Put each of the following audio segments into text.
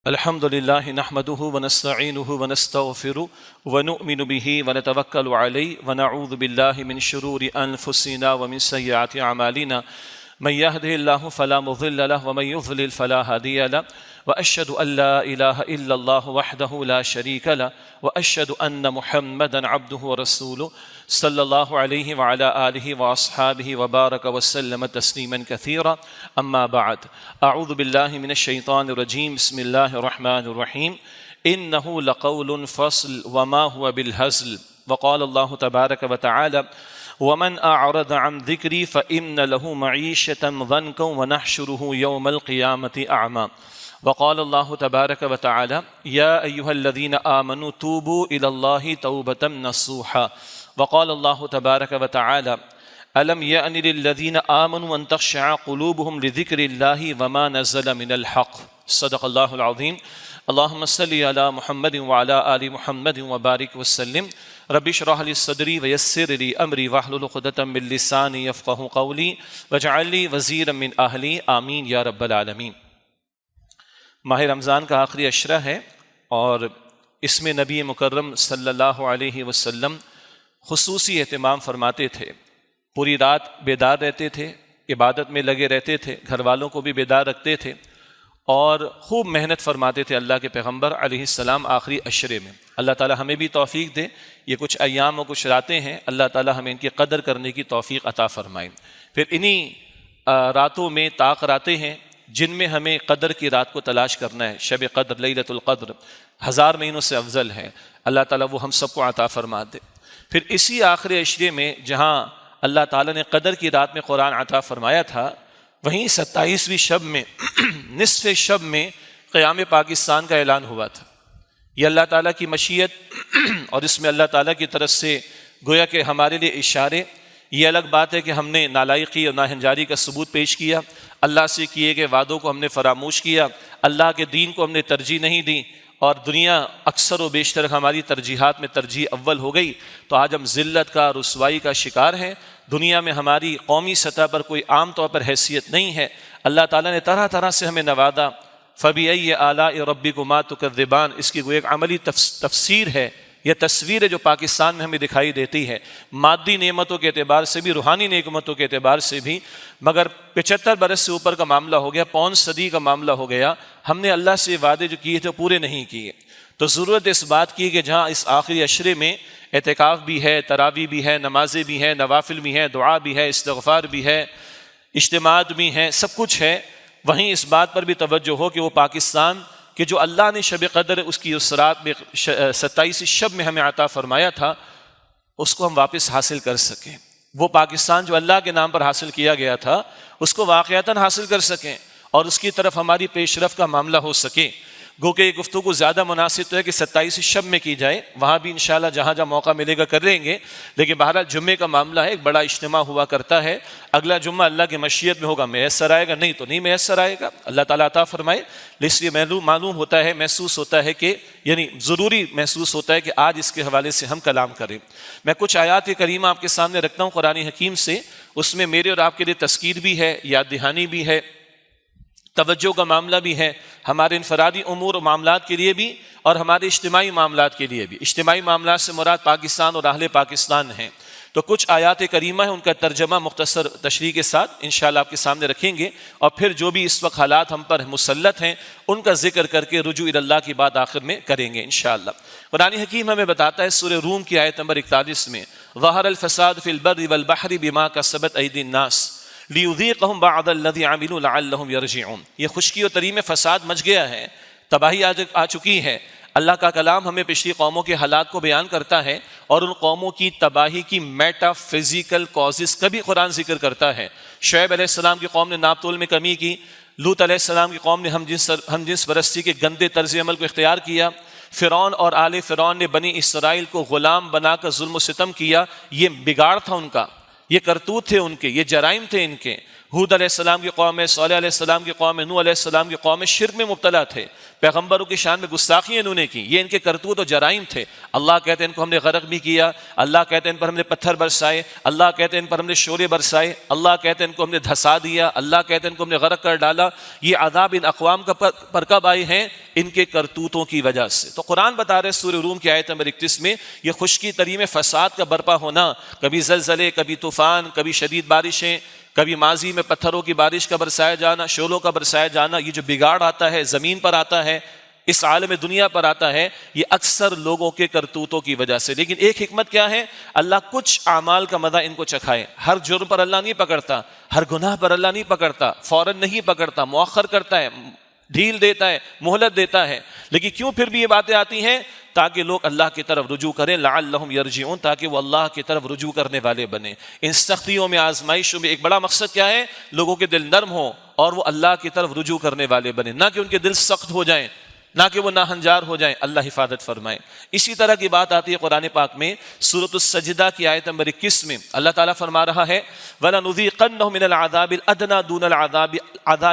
الحمد لله نحمده ونستعينه ونستغفره ونؤمن به ونتوكل عليه ونعوذ بالله من شرور أنفسنا ومن سيئات أعمالنا من يهده الله فلا مضل له ومن يضلل فلا هادي له وأشهد أن لا إله إلا الله وحده لا شريك له وأشهد أن محمدا عبده ورسوله صلى الله عليه وعلى آله وأصحابه وبارك وسلم تسليما كثيرا أما بعد أعوذ بالله من الشيطان الرجيم بسم الله الرحمن الرحيم إنه لقول فصل وما هو بالهزل وقال الله تبارك وتعالى ومن أعرض عن ذكري فإن له معيشة ضنكا ونحشره يوم القيامة أعمى وقال الله تبارك وتعالى يا أيها الذين آمنوا توبوا إلى الله توبة نصوحا وقال الله تبارك وتعالى ألم يأن للذين آمنوا أن تخشع قلوبهم لذكر الله وما نزل من الحق صدق الله العظيم اللهم صل على محمد وعلى آل محمد وبارك وسلم رب اشرح لي صدري ويسر لي أمري واحلل عقدة من لساني يفقهوا قولي واجعل لي وزيرا من أهلي آمين يا رب العالمين۔ ماہ رمضان کا آخری عشرہ ہے اور اس میں نبی مکرم صلی اللہ علیہ وسلم خصوصی اہتمام فرماتے تھے، پوری رات بیدار رہتے تھے، عبادت میں لگے رہتے تھے، گھر والوں کو بھی بیدار رکھتے تھے اور خوب محنت فرماتے تھے اللہ کے پیغمبر علیہ السلام آخری عشرے میں۔ اللہ تعالی ہمیں بھی توفیق دے، یہ کچھ ایام و کچھ راتیں ہیں، اللہ تعالی ہمیں ان کی قدر کرنے کی توفیق عطا فرمائے۔ پھر انہی راتوں میں طاق راتیں ہیں جن میں ہمیں قدر کی رات کو تلاش کرنا ہے۔ شب قدر لیلۃ القدر 1000 مہینوں سے افضل ہے، اللہ تعالیٰ وہ ہم سب کو عطا فرما دے۔ پھر اسی آخری عشرے میں جہاں اللہ تعالیٰ نے قدر کی رات میں قرآن عطا فرمایا تھا، وہیں 27ویں شب میں نصف شب میں قیام پاکستان کا اعلان ہوا تھا۔ یہ اللہ تعالیٰ کی مشیت اور اس میں اللہ تعالیٰ کی طرف سے گویا کہ ہمارے لیے اشارے۔ یہ الگ بات ہے کہ ہم نے نالائقی اور ناہنجاری کا ثبوت پیش کیا، اللہ سے کیے گئے وعدوں کو ہم نے فراموش کیا، اللہ کے دین کو ہم نے ترجیح نہیں دی اور دنیا اکثر و بیشتر ہماری ترجیحات میں ترجیح اول ہو گئی، تو آج ہم ذلت کا رسوائی کا شکار ہیں۔ دنیا میں ہماری قومی سطح پر کوئی عام طور پر حیثیت نہیں ہے۔ اللہ تعالیٰ نے طرح طرح سے ہمیں نوازا۔ فَبِأَيِّ آلَاءِ رَبِّكُمَا تُكَذِّبَانِ، اس کی کوئی ایک عملی تفسیر ہے، یہ تصویر ہے جو پاکستان میں ہمیں دکھائی دیتی ہے، مادی نعمتوں کے اعتبار سے بھی، روحانی نعمتوں کے اعتبار سے بھی، مگر 75 برس سے اوپر کا معاملہ ہو گیا، پون صدی کا معاملہ ہو گیا، ہم نے اللہ سے وعدے جو کیے تھے پورے نہیں کیے۔ تو ضرورت اس بات کی کہ جہاں اس آخری عشرے میں اعتکاف بھی ہے، تراویح بھی ہے، نمازیں بھی ہیں، نوافل بھی ہیں، دعا بھی ہے، استغفار بھی ہے، اجتماعات بھی ہیں، سب کچھ ہے، وہیں اس بات پر بھی توجہ ہو کہ وہ پاکستان کہ جو اللہ نے شب قدر اس کی اس رات میں 27 شب میں ہمیں عطا فرمایا تھا، اس کو ہم واپس حاصل کر سکیں۔ وہ پاکستان جو اللہ کے نام پر حاصل کیا گیا تھا اس کو واقعتاً حاصل کر سکیں اور اس کی طرف ہماری پیش رفت کا معاملہ ہو سکے۔ گو کہ یہ گفتگو زیادہ مناسب تو ہے کہ 27 شب میں کی جائے، وہاں بھی انشاءاللہ جہاں جہاں موقع ملے گا کر لیں گے، لیکن بہرحال جمعے کا معاملہ ہے، ایک بڑا اجتماع ہوا کرتا ہے، اگلا جمعہ اللہ کی مشیت میں ہوگا، میسر آئے گا، نہیں تو نہیں میسر آئے گا، اللہ تعالیٰ عطا فرمائے۔ اس لیے معلوم ہوتا ہے، محسوس ہوتا ہے کہ یعنی ضروری محسوس ہوتا ہے کہ آج اس کے حوالے سے ہم کلام کریں۔ میں کچھ آیات کریمہ آپ کے سامنے رکھتا ہوں قرآن حکیم سے، اس میں میرے اور آپ کے لیے تذکیر بھی ہے، یاد دہانی بھی ہے، توجہ کا معاملہ بھی ہے، ہمارے انفرادی امور و معاملات کے لیے بھی اور ہمارے اجتماعی معاملات کے لیے بھی۔ اجتماعی معاملات سے مراد پاکستان اور اہل پاکستان ہیں۔ تو کچھ آیات کریمہ ہیں، ان کا ترجمہ مختصر تشریح کے ساتھ انشاءاللہ آپ کے سامنے رکھیں گے، اور پھر جو بھی اس وقت حالات ہم پر مسلط ہیں ان کا ذکر کر کے رجوع اللہ کی بات آخر میں کریں گے انشاءاللہ۔ قرآن حکیم ہمیں بتاتا ہے سورہ روم کی آیت نمبر 41 میں ظہر الفساد فی البر والبحر بما کسبت ایدی الناس لیذیقہم بعض الذی عملوا لعلہم یرجعون۔ یہ خشکی و تری میں فساد مچ گیا ہے، تباہی آ چکی ہے۔ اللہ کا کلام ہمیں پچھلی قوموں کے حالات کو بیان کرتا ہے اور ان قوموں کی تباہی کی میٹا فزیکل کازز کا بھی قرآن ذکر کرتا ہے۔ شعیب علیہ السلام کی قوم نے ناپ تول میں کمی کی، لوط علیہ السلام کی قوم نے ہم جنس پرستی کے گندے طرز عمل کو اختیار کیا، فرعون اور آل فرعون نے بنی اسرائیل کو غلام بنا کر ظلم و ستم کیا، یہ بگاڑ تھا ان کا، یہ کرتوت تھے ان کے، یہ جرائم تھے ان کے۔ ہود علیہ السلام کی قوم ہے، صالح علیہ السلام کی قوم ہے، نوح علیہ السلام کی قوم ہے، شرک میں مبتلا تھے، پیغمبروں کی شان میں گستاخی انہوں نے کی، یہ ان کے کرتوت و جرائم تھے۔ اللہ کہتے ہیں ان کو ہم نے غرق بھی کیا، اللہ کہتے ہیں ان پر ہم نے پتھر برسائے، اللہ کہتے ہیں ان پر ہم نے شعلے برسائے، اللہ کہتے ہیں ان کو ہم نے دھسا دیا، اللہ کہتے ہیں ان کو ہم نے غرق کر ڈالا۔ یہ عذاب ان اقوام کا پر کب آئے ہیں؟ ان کے کرتوتوں کی وجہ سے۔ تو قرآن بتا رہے سورہ روم کی آیت نمبر 31 میں یہ خشکی تری میں فساد کا برپا ہونا، کبھی زلزلے، کبھی طوفان، کبھی شدید بارشیں، کبھی ماضی میں پتھروں کی بارش کا برسایا جانا، شعلوں کا برسایا جانا، یہ جو بگاڑ آتا ہے زمین پر آتا ہے، اس عالم دنیا پر آتا ہے، یہ اکثر لوگوں کے کرتوتوں کی وجہ سے۔ لیکن ایک حکمت کیا ہے؟ اللہ کچھ اعمال کا مزہ ان کو چکھائے۔ ہر جرم پر اللہ نہیں پکڑتا، ہر گناہ پر اللہ نہیں پکڑتا، فوراً نہیں پکڑتا، مؤخر کرتا ہے، ڈھیل دیتا ہے، مہلت دیتا ہے۔ لیکن کیوں پھر بھی یہ باتیں آتی ہیں؟ تاکہ لوگ اللہ کی طرف رجوع کریں، لعلہم یرجعون، تاکہ وہ اللہ کی طرف رجوع کرنے والے بنیں۔ ان سختیوں میں، آزمائشوں میں ایک بڑا مقصد کیا ہے؟ لوگوں کے دل نرم ہوں اور وہ اللہ کی طرف رجوع کرنے والے بنیں، نہ کہ ان کے دل سخت ہو جائیں، نہ کہ وہ ناہنجار ہو جائیں۔ اللہ حفاظت فرمائے۔ اسی طرح کی بات آتی ہے قرآن پاک میں سورۃ السجدہ کی آیت نمبر 21 میں، اللہ تعالیٰ فرما رہا ہے وَلَنُذِيقَنَّهُم مِّنَ الْعَذَابِ الْأَدْنَىٰ دُونَ الْعَذَابِ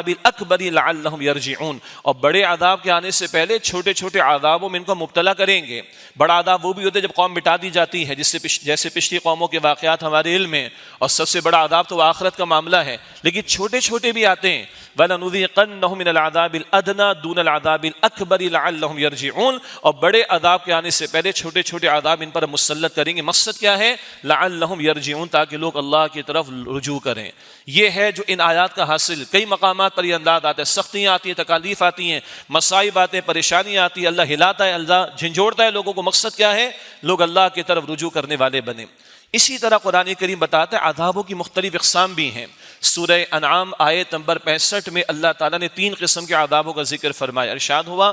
الْأَكْبَرِ لَعَلَّهُمْ يَرْجِعُونَ، اور بڑے عذاب کے آنے سے پہلے چھوٹے چھوٹے عذابوں میں ان کو مبتلا کریں گے۔ بڑا عذاب وہ بھی ہوتا ہے جب قوم مٹا دی جاتی ہے، جیسے پچھلی قوموں کے واقعات ہمارے علم میں، اور سب سے بڑا عذاب تو آخرت کا معاملہ ہے، لیکن چھوٹے چھوٹے بھی آتے ہیں۔ وَلَنُذِيقَنَّهُم مِّنَ الْعَذَابِ الْأَدْنَىٰ دُونَ الْعَذَابِ الْأَكْبَرِ لَعَلَّهُمْ يَرْجِعُونَ، اور بڑے عذاب کے آنے سے پہلے چھوٹے چھوٹے عذاب ان پر مسلط کریں گے۔ مقصد کیا ہے؟ لعلہم یرجعون، تاکہ لوگ اللہ کی طرف رجوع کریں۔ یہ ہے جو ان آیات کا حاصل۔ کئی مقامات پر یہ انداز آتا ہے، سختیاں آتی ہیں، تکالیف آتی ہیں، مصائب آتے ہیں، پریشانیاں آتی ہیں، اللہ ہلاتا ہے، اللہ جھنجھوڑتا ہے لوگوں کو۔ مقصد کیا ہے؟ لوگ اللہ کی طرف رجوع کرنے والے بنیں۔ اسی طرح قرآن کریم بتاتا ہے عذابوں کی مختلف اقسام بھی ہیں۔ سورہ انعام آیت نمبر 65 میں اللہ تعالیٰ نے 3 قسم کے عذابوں کا ذکر فرمایا۔ ارشاد ہوا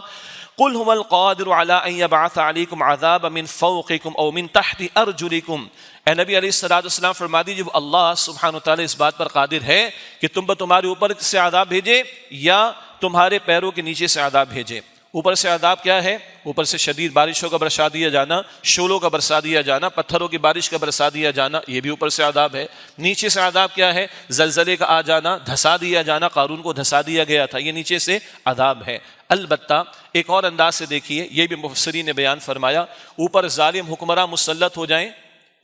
قُلْ هُوَ الْقَادِرُ عَلَىٰ أَن يَبْعَثَ عَلَيْكُمْ عَذَابًا مِّن فَوْقِكُمْ أَوْ مِن تَحْتِ أَرْجُلِكُمْ۔ اے نبی علیہ السلام فرما دیجیے وہ اللہ سبحانہ وتعالیٰ اس بات پر قادر ہے کہ تم پر تمہارے اوپر سے عذاب بھیجے یا تمہارے پیروں کے نیچے سے عذاب بھیجے۔ اوپر سے عذاب کیا ہے؟ اوپر سے شدید بارشوں کا برسا دیا جانا، شعلوں کا برسا دیا جانا، پتھروں کی بارش کا برسا دیا جانا، یہ بھی اوپر سے عذاب ہے۔ نیچے سے عذاب کیا ہے؟ زلزلے کا آ جانا، دھسا دیا جانا، قارون کو دھسا دیا گیا تھا، یہ نیچے سے عذاب ہے۔ البتہ ایک اور انداز سے دیکھیے، یہ بھی مفسرین نے بیان فرمایا، اوپر ظالم حکمراں مسلط ہو جائیں،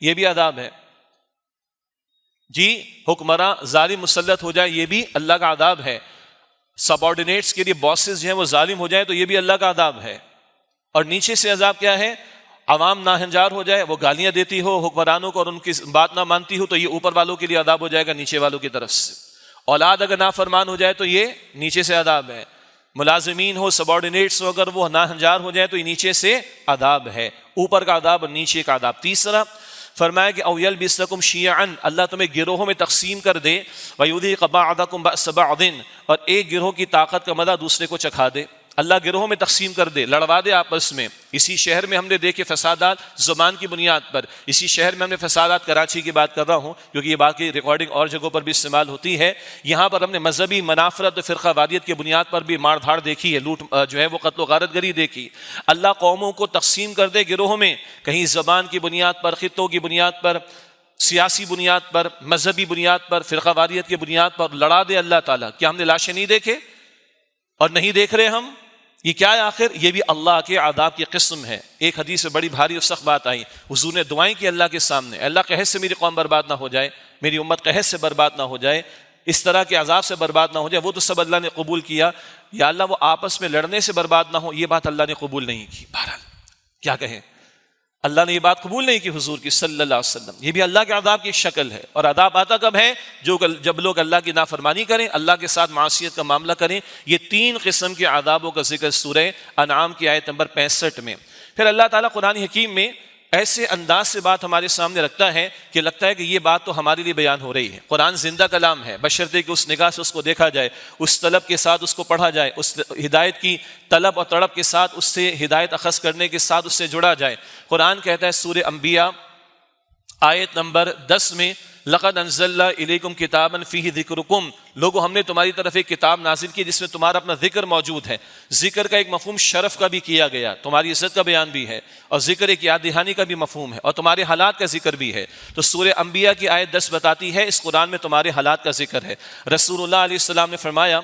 یہ بھی عذاب ہے۔ جی، حکمراں ظالم مسلط ہو جائے، یہ بھی اللہ کا عذاب ہے۔ سب آرڈینیٹس کے لیے باسز جو ہیں وہ ظالم ہو جائیں تو یہ بھی اللہ کا عذاب ہے۔ اور نیچے سے عذاب کیا ہے؟ عوام ناہنجار ہو جائے، وہ گالیاں دیتی ہو حکمرانوں کو اور ان کی بات نہ مانتی ہو، تو یہ اوپر والوں کے لیے عذاب ہو جائے گا نیچے والوں کی طرف سے۔ اولاد اگر نافرمان ہو جائے تو یہ نیچے سے عذاب ہے۔ ملازمین ہو، سب آرڈینیٹس ہو، اگر وہ ناہنجار ہو جائے تو یہ نیچے سے عذاب ہے۔ اوپر کا عذاب اور نیچے کا عذاب۔ تیسرا فرمایا کہ او یلبسکم شیعا، اللہ تمہیں گروہوں میں تقسیم کر دے، ویذیق بعضکم بأس بعض، اور ایک گروہ کی طاقت کا مزہ دوسرے کو چکھا دے۔ اللہ گروہوں میں تقسیم کر دے، لڑوا دے آپس میں۔ اسی شہر میں ہم نے دیکھے فسادات زبان کی بنیاد پر، اسی شہر میں ہم نے فسادات، کراچی کی بات کر رہا ہوں کیونکہ یہ بات کی ریکارڈنگ اور جگہوں پر بھی استعمال ہوتی ہے، یہاں پر ہم نے مذہبی منافرت و فرقہ واریت کی بنیاد پر بھی مار دھاڑ دیکھی ہے، لوٹ جو ہے وہ قتل و غارت گری دیکھی۔ اللہ قوموں کو تقسیم کر دے گروہوں میں، کہیں زبان کی بنیاد پر، خطوں کی بنیاد پر، سیاسی بنیاد پر، مذہبی بنیاد پر، فرقہ واریت کی بنیاد پر لڑا دے اللہ تعالیٰ۔ کیا ہم نے لاشیں نہیں دیکھے اور نہیں دیکھ رہے ہم؟ یہ کیا ہے آخر؟ یہ بھی اللہ کے عذاب کی قسم ہے۔ ایک حدیث میں بڑی بھاری اور سخت بات آئی، حضور نے دعائیں کی اللہ کے سامنے، اللہ قحط سے میری قوم برباد نہ ہو جائے، میری امت قحط سے برباد نہ ہو جائے، اس طرح کے عذاب سے برباد نہ ہو جائے۔ وہ تو سب اللہ نے قبول کیا، یا اللہ وہ آپس میں لڑنے سے برباد نہ ہو، یہ بات اللہ نے قبول نہیں کی۔ بہرحال کیا کہیں، اللہ نے یہ بات قبول نہیں کی حضور کی صلی اللہ علیہ وسلم۔ یہ بھی اللہ کے عذاب کی شکل ہے، اور عذاب آتا کب ہے؟ جب لوگ اللہ کی نافرمانی کریں، اللہ کے ساتھ معصیت کا معاملہ کریں۔ یہ 3 قسم کے عذابوں کا ذکر سورہ انعام کی آیت نمبر 65 میں۔ پھر اللہ تعالیٰ قرآن حکیم میں ایسے انداز سے بات ہمارے سامنے رکھتا ہے کہ لگتا ہے کہ یہ بات تو ہمارے لیے بیان ہو رہی ہے۔ قرآن زندہ کلام ہے، بشرطے کہ اس نگاہ سے اس کو دیکھا جائے، اس طلب کے ساتھ اس کو پڑھا جائے، اس ہدایت کی طلب اور تڑپ کے ساتھ اس سے ہدایت اخذ کرنے کے ساتھ اس سے جڑا جائے۔ قرآن کہتا ہے سورہ انبیاء آیت نمبر 10 میں، لقد انزلنا الیکم کتابا فیہ ذکرکم، لوگوں ہم نے تمہاری طرف ایک کتاب نازل کی جس میں تمہارا اپنا ذکر موجود ہے۔ ذکر کا ایک مفہوم شرف کا بھی کیا گیا، تمہاری عزت کا بیان بھی ہے، اور ذکر ایک یاد دہانی کا بھی مفہوم ہے، اور تمہارے حالات کا ذکر بھی ہے۔ تو سورہ انبیاء کی آیت 10 بتاتی ہے اس قرآن میں تمہارے حالات کا ذکر ہے۔ رسول اللہ علیہ السلام نے فرمایا،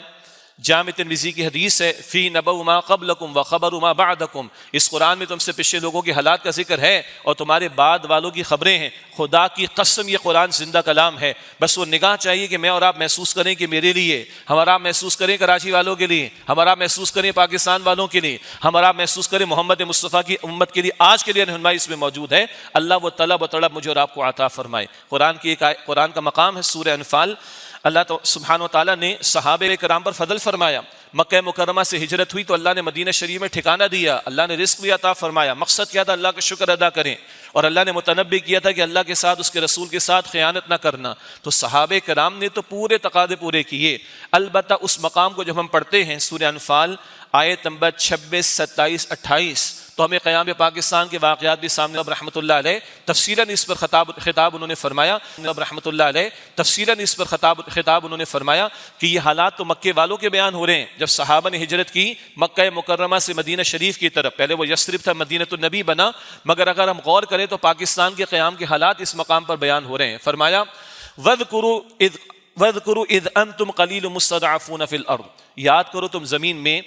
جامع ترمذی کی حدیث ہے، فی نبأ ما قبلکم وخبر ما بعدکم، اس قرآن میں تم سے پچھلے لوگوں کے حالات کا ذکر ہے اور تمہارے بعد والوں کی خبریں ہیں۔ خدا کی قسم یہ قرآن زندہ کلام ہے، بس وہ نگاہ چاہیے کہ میں اور آپ محسوس کریں کہ میرے لیے، ہم اور آپ محسوس کریں کراچی والوں کے لیے، ہم اور آپ محسوس کریں پاکستان والوں کے لیے، ہم اور آپ محسوس کریں محمد مصطفیٰ کی امت کے لیے۔ آج کے لیے رہنمائی اس میں موجود ہے۔ اللہ وہ طلب و طلب مجھے اور آپ کو عطا فرمائے۔ قرآن کا مقام ہے سورہ انفال۔ اللہ سبحانہ و تعالیٰ نے صحابہ کرام پر فضل فرمایا۔ مکہ مکرمہ سے ہجرت ہوئی تو اللہ نے مدینہ شریف میں ٹھکانہ دیا، اللہ نے رزق بھی عطا فرمایا۔ مقصد کیا تھا؟ اللہ کا شکر ادا کریں، اور اللہ نے متنبع کیا تھا کہ اللہ کے ساتھ، اس کے رسول کے ساتھ خیانت نہ کرنا۔ تو صحابہ کرام نے تو پورے تقاضے پورے کیے۔ البتہ اس مقام کو جب ہم پڑھتے ہیں سورہ انفال آیت نمبر 26، 27، 28، تو ہمیں قیام پاکستان کے واقعات بھی سامنے اب رحمۃ اللہ علیہ تفصیلاً اس پر خطاب انہوں نے فرمایا، اب رحمۃ اللہ علیہ تفصیلاً اس پر خطاب انہوں نے فرمایا کہ یہ حالات تو مکے والوں کے بیان ہو رہے ہیں۔ جب صحابہ نے ہجرت کی مکہ مکرمہ سے مدینہ شریف کی طرف، پہلے وہ یثرب تھا، مدینۃ النبی بنا، مگر اگر ہم غور کریں تو پاکستان کے قیام کے حالات اس مقام پر بیان ہو رہے ہیں۔ فرمایا وَاذْكُرُوا إِذْ أَنْتُمْ قَلِيلٌ مُسْتَضْعَفُونَ فِي الْأَرْضِ، یاد کرو تم زمین میں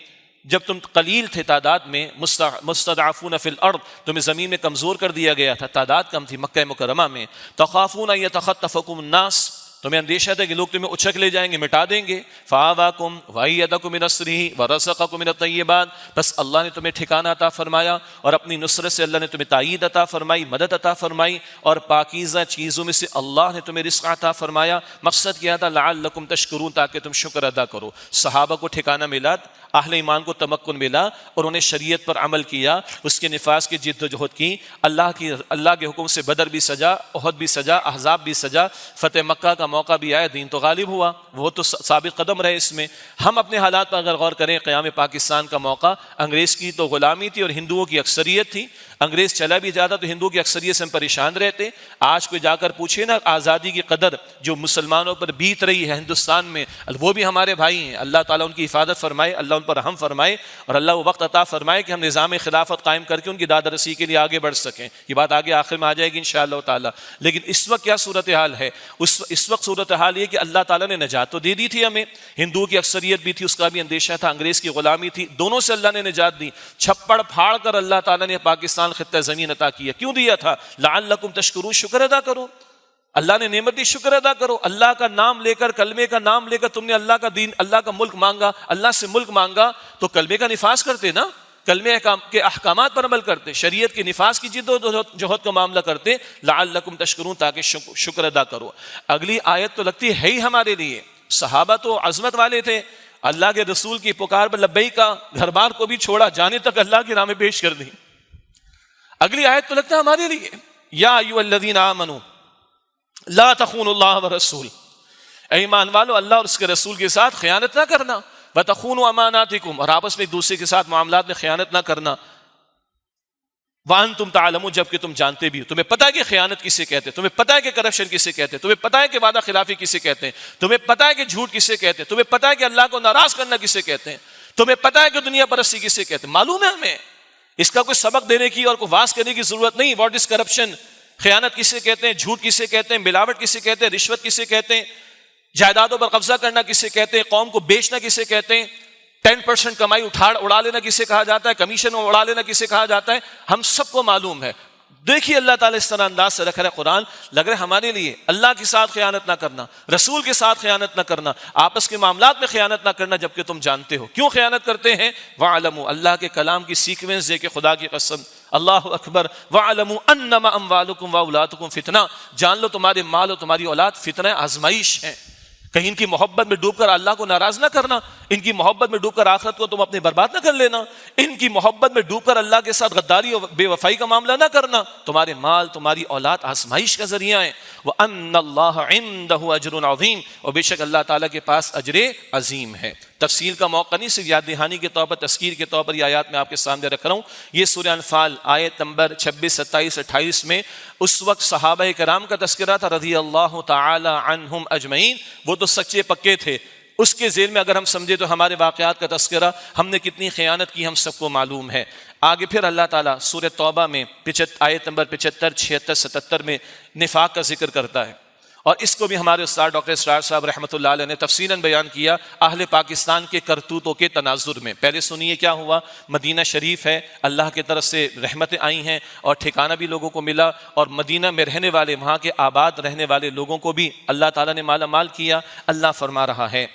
جب تم قلیل تھے تعداد میں، مستضعفون فی الارض، تمہیں زمین میں کمزور کر دیا گیا تھا، تعداد کم تھی مکہ مکرمہ میں۔ تخافون ان یتخطفکم الناس، تمہیں اندیشہ تھا کہ لوگ تمہیں اچک لے جائیں گے، مٹا دیں گے۔ فآواکم وایدکم بنصرہ ورزقکم من الطیبات، بس اللہ نے تمہیں ٹھکانہ عطا فرمایا اور اپنی نصرت سے اللہ نے تمہیں تائید عطا فرمائی، مدد عطا فرمائی، اور پاکیزہ چیزوں میں سے اللہ نے تمہیں رزق عطا فرمایا۔ مقصد کیا تھا؟ لعلکم تشکرون، تاکہ تم شکر ادا کرو۔ صحابہ کو ٹھکانہ ملا، اہل ایمان کو تمکن ملا، اور انہیں شریعت پر عمل کیا، اس کے نفاذ کی جد و جہد کی۔ اللہ کے حکم سے بدر بھی سجا، احد بھی سجا، احزاب بھی سجا، فتح مکہ کا موقع بھی آیا، دین تو غالب ہوا، وہ تو ثابت قدم رہے اس میں۔ ہم اپنے حالات پر اگر غور کریں، قیام پاکستان کا موقع، انگریز کی تو غلامی تھی اور ہندوؤں کی اکثریت تھی۔ انگریز چلا بھی جاتا تو ہندوؤں کی اکثریت سے ہم پریشان رہتے۔ آج کوئی جا کر پوچھے نا آزادی کی قدر جو مسلمانوں پر بیت رہی ہے ہندوستان میں، وہ بھی ہمارے بھائی ہیں۔ اللہ تعالیٰ ان کی حفاظت فرمائے، اللہ ان پر رحم فرمائے، اور اللہ وہ وقت عطا فرمائے کہ ہم نظام خلافت قائم کر کے ان کی داد رسی کے لیے آگے بڑھ سکیں۔ یہ بات آگے آخر میں آ جائے گی انشاءاللہ تعالیٰ۔ لیکن اس وقت کیا صورتحال ہے؟ اس وقت صورتحال یہ کہ اللہ تعالیٰ نے نجات تو دے دی تھی ہمیں، ہندوؤں کی اکثریت بھی تھی، اس کا بھی اندیشہ تھا، انگریز کی غلامی تھی، دونوں سے اللہ نے نجات دی۔ چھپڑ پھاڑ کر اللہ تعالیٰ نے پاکستان خطہ زمین عطا کیا۔ کیوں دیا تھا؟ لعلکم تشکرون، شکر ادا کرو۔ اللہ نے نعمت دی، شکر ادا کرو۔ اللہ کا نام لے کر، کلمے کا نام لے کر تم نے اللہ کا دین، اللہ کا ملک مانگا، اللہ سے ملک مانگا، تو کلمے کا نفاذ کرتے نا، کلمے کے احکامات پر عمل کرتے، شریعت کے نفاذ کی جد و جہد کا معاملہ کرتے۔ لعلکم تشکرون، تاکہ شکر ادا کرو۔ اگلی آیت تو لگتی ہے ہی ہمارے لیے، صحابہ تو عظمت والے تھے، اللہ کے رسول کی پکار پر لبیک کا، گھر بار کو بھی چھوڑا، جانے تک اللہ کی راہ میں پیش کر دی۔ اگلی آیت تو لگتا ہے ہمارے لیے، یا ایھا الذین آمنوا لا تخونوا اللہ ورسول، اے ایمان والو اللہ اور اس کے رسول کے ساتھ خیانت نہ کرنا، وتخونوا اماناتکم، اور آپس میں ایک دوسرے کے ساتھ معاملات میں خیانت نہ کرنا، وانتم تعلمون، جبکہ تم جانتے بھی ہو، تمہیں پتہ ہے کہ خیانت کسے کہتے ہیں، تمہیں پتہ ہے کہ کرپشن کسے کہتے ہیں، تمہیں پتہ ہے کہ وعدہ خلافی کسے کہتے ہیں، تمہیں پتہ ہے کہ جھوٹ کسے کہتے ہیں، تمہیں پتہ ہے کہ اللہ کو ناراض کرنا کسے کہتے ہیں، تمہیں پتہ ہے کہ دنیا پرستی کسے کہتے ہیں، معلوم ہے ہمیں۔ اس کا کوئی سبق دینے کی اور کوئی واز کرنے کی ضرورت نہیں۔ واٹ از کرپشن، خیانت کسے کہتے ہیں، جھوٹ کسے کہتے ہیں، ملاوٹ کسے کہتے ہیں، رشوت کسے کہتے ہیں، جائیدادوں پر قبضہ کرنا کسے کہتے ہیں، قوم کو بیچنا کسے کہتے ہیں، 10% کمائی اڑا لینا کسے کہا جاتا ہے، کمیشن اڑا لینا کسے کہا جاتا ہے، ہم سب کو معلوم ہے۔ دیکھیے اللہ تعالیٰ اس طرح انداز سے رکھ رہا ہے قرآن، لگ رہا ہے ہمارے لیے، اللہ کے ساتھ خیانت نہ کرنا، رسول کے ساتھ خیانت نہ کرنا، آپس کے معاملات میں خیانت نہ کرنا، جبکہ تم جانتے ہو کیوں خیانت کرتے ہیں۔ وَاعْلَمُوا، اللہ کے کلام کی سیکوینس دے کے خدا کی قسم، اللہ اکبر، وَاعْلَمُوا أَنَّمَا أَمْوَالُكُمْ وَأَوْلَادُكُمْ فِتْنَةٌ، جان لو تمہارے مال اور تمہاری اولاد فتنہ، آزمائش ہے۔ کہیں ان کی محبت میں ڈوب کر اللہ کو ناراض نہ کرنا، ان کی محبت میں ڈوب کر آخرت کو تم اپنے برباد نہ کر لینا، ان کی محبت میں ڈوب کر اللہ کے ساتھ غداری اور بے وفائی کا معاملہ نہ کرنا۔ تمہارے مال، تمہاری اولاد آزمائش کا ذریعہ ہے۔ وَأَنَّ اللَّهَ عِندَهُ أَجْرٌ عَظِيمٌ، اور بے شک اللہ تعالیٰ کے پاس اجر عظیم ہے۔ تفصیل کا موقع نہیں، صرف یاد دہانی کے طور پر، تذکیر کے طور پر یہ آیات میں آپ کے سامنے رکھ رہا ہوں۔ یہ سورہ انفال آیت نمبر 26، 27، 28 میں اس وقت صحابہ کرام کا تذکرہ تھا رضی اللہ تعالی عنہم اجمعین، وہ تو سچے پکے تھے۔ اس کے ذیل میں اگر ہم سمجھے تو ہمارے واقعات کا تذکرہ، ہم نے کتنی خیانت کی ہم سب کو معلوم ہے۔ آگے پھر اللہ تعالیٰ سورہ توبہ میں آیت نمبر 75، 76، 77 میں نفاق کا ذکر کرتا ہے، اور اس کو بھی ہمارے استاد ڈاکٹر اسرار صاحب رحمۃ اللہ علیہ نے تفصیلاً بیان کیا اہل پاکستان کے کرتوتوں کے تناظر میں۔ پہلے سنیے کیا ہوا۔ مدینہ شریف ہے، اللہ کی طرف سے رحمتیں آئی ہیں اور ٹھکانہ بھی لوگوں کو ملا، اور مدینہ میں رہنے والے، وہاں کے آباد رہنے والے لوگوں کو بھی اللہ تعالیٰ نے مالا مال کیا۔ اللہ فرما رہا ہے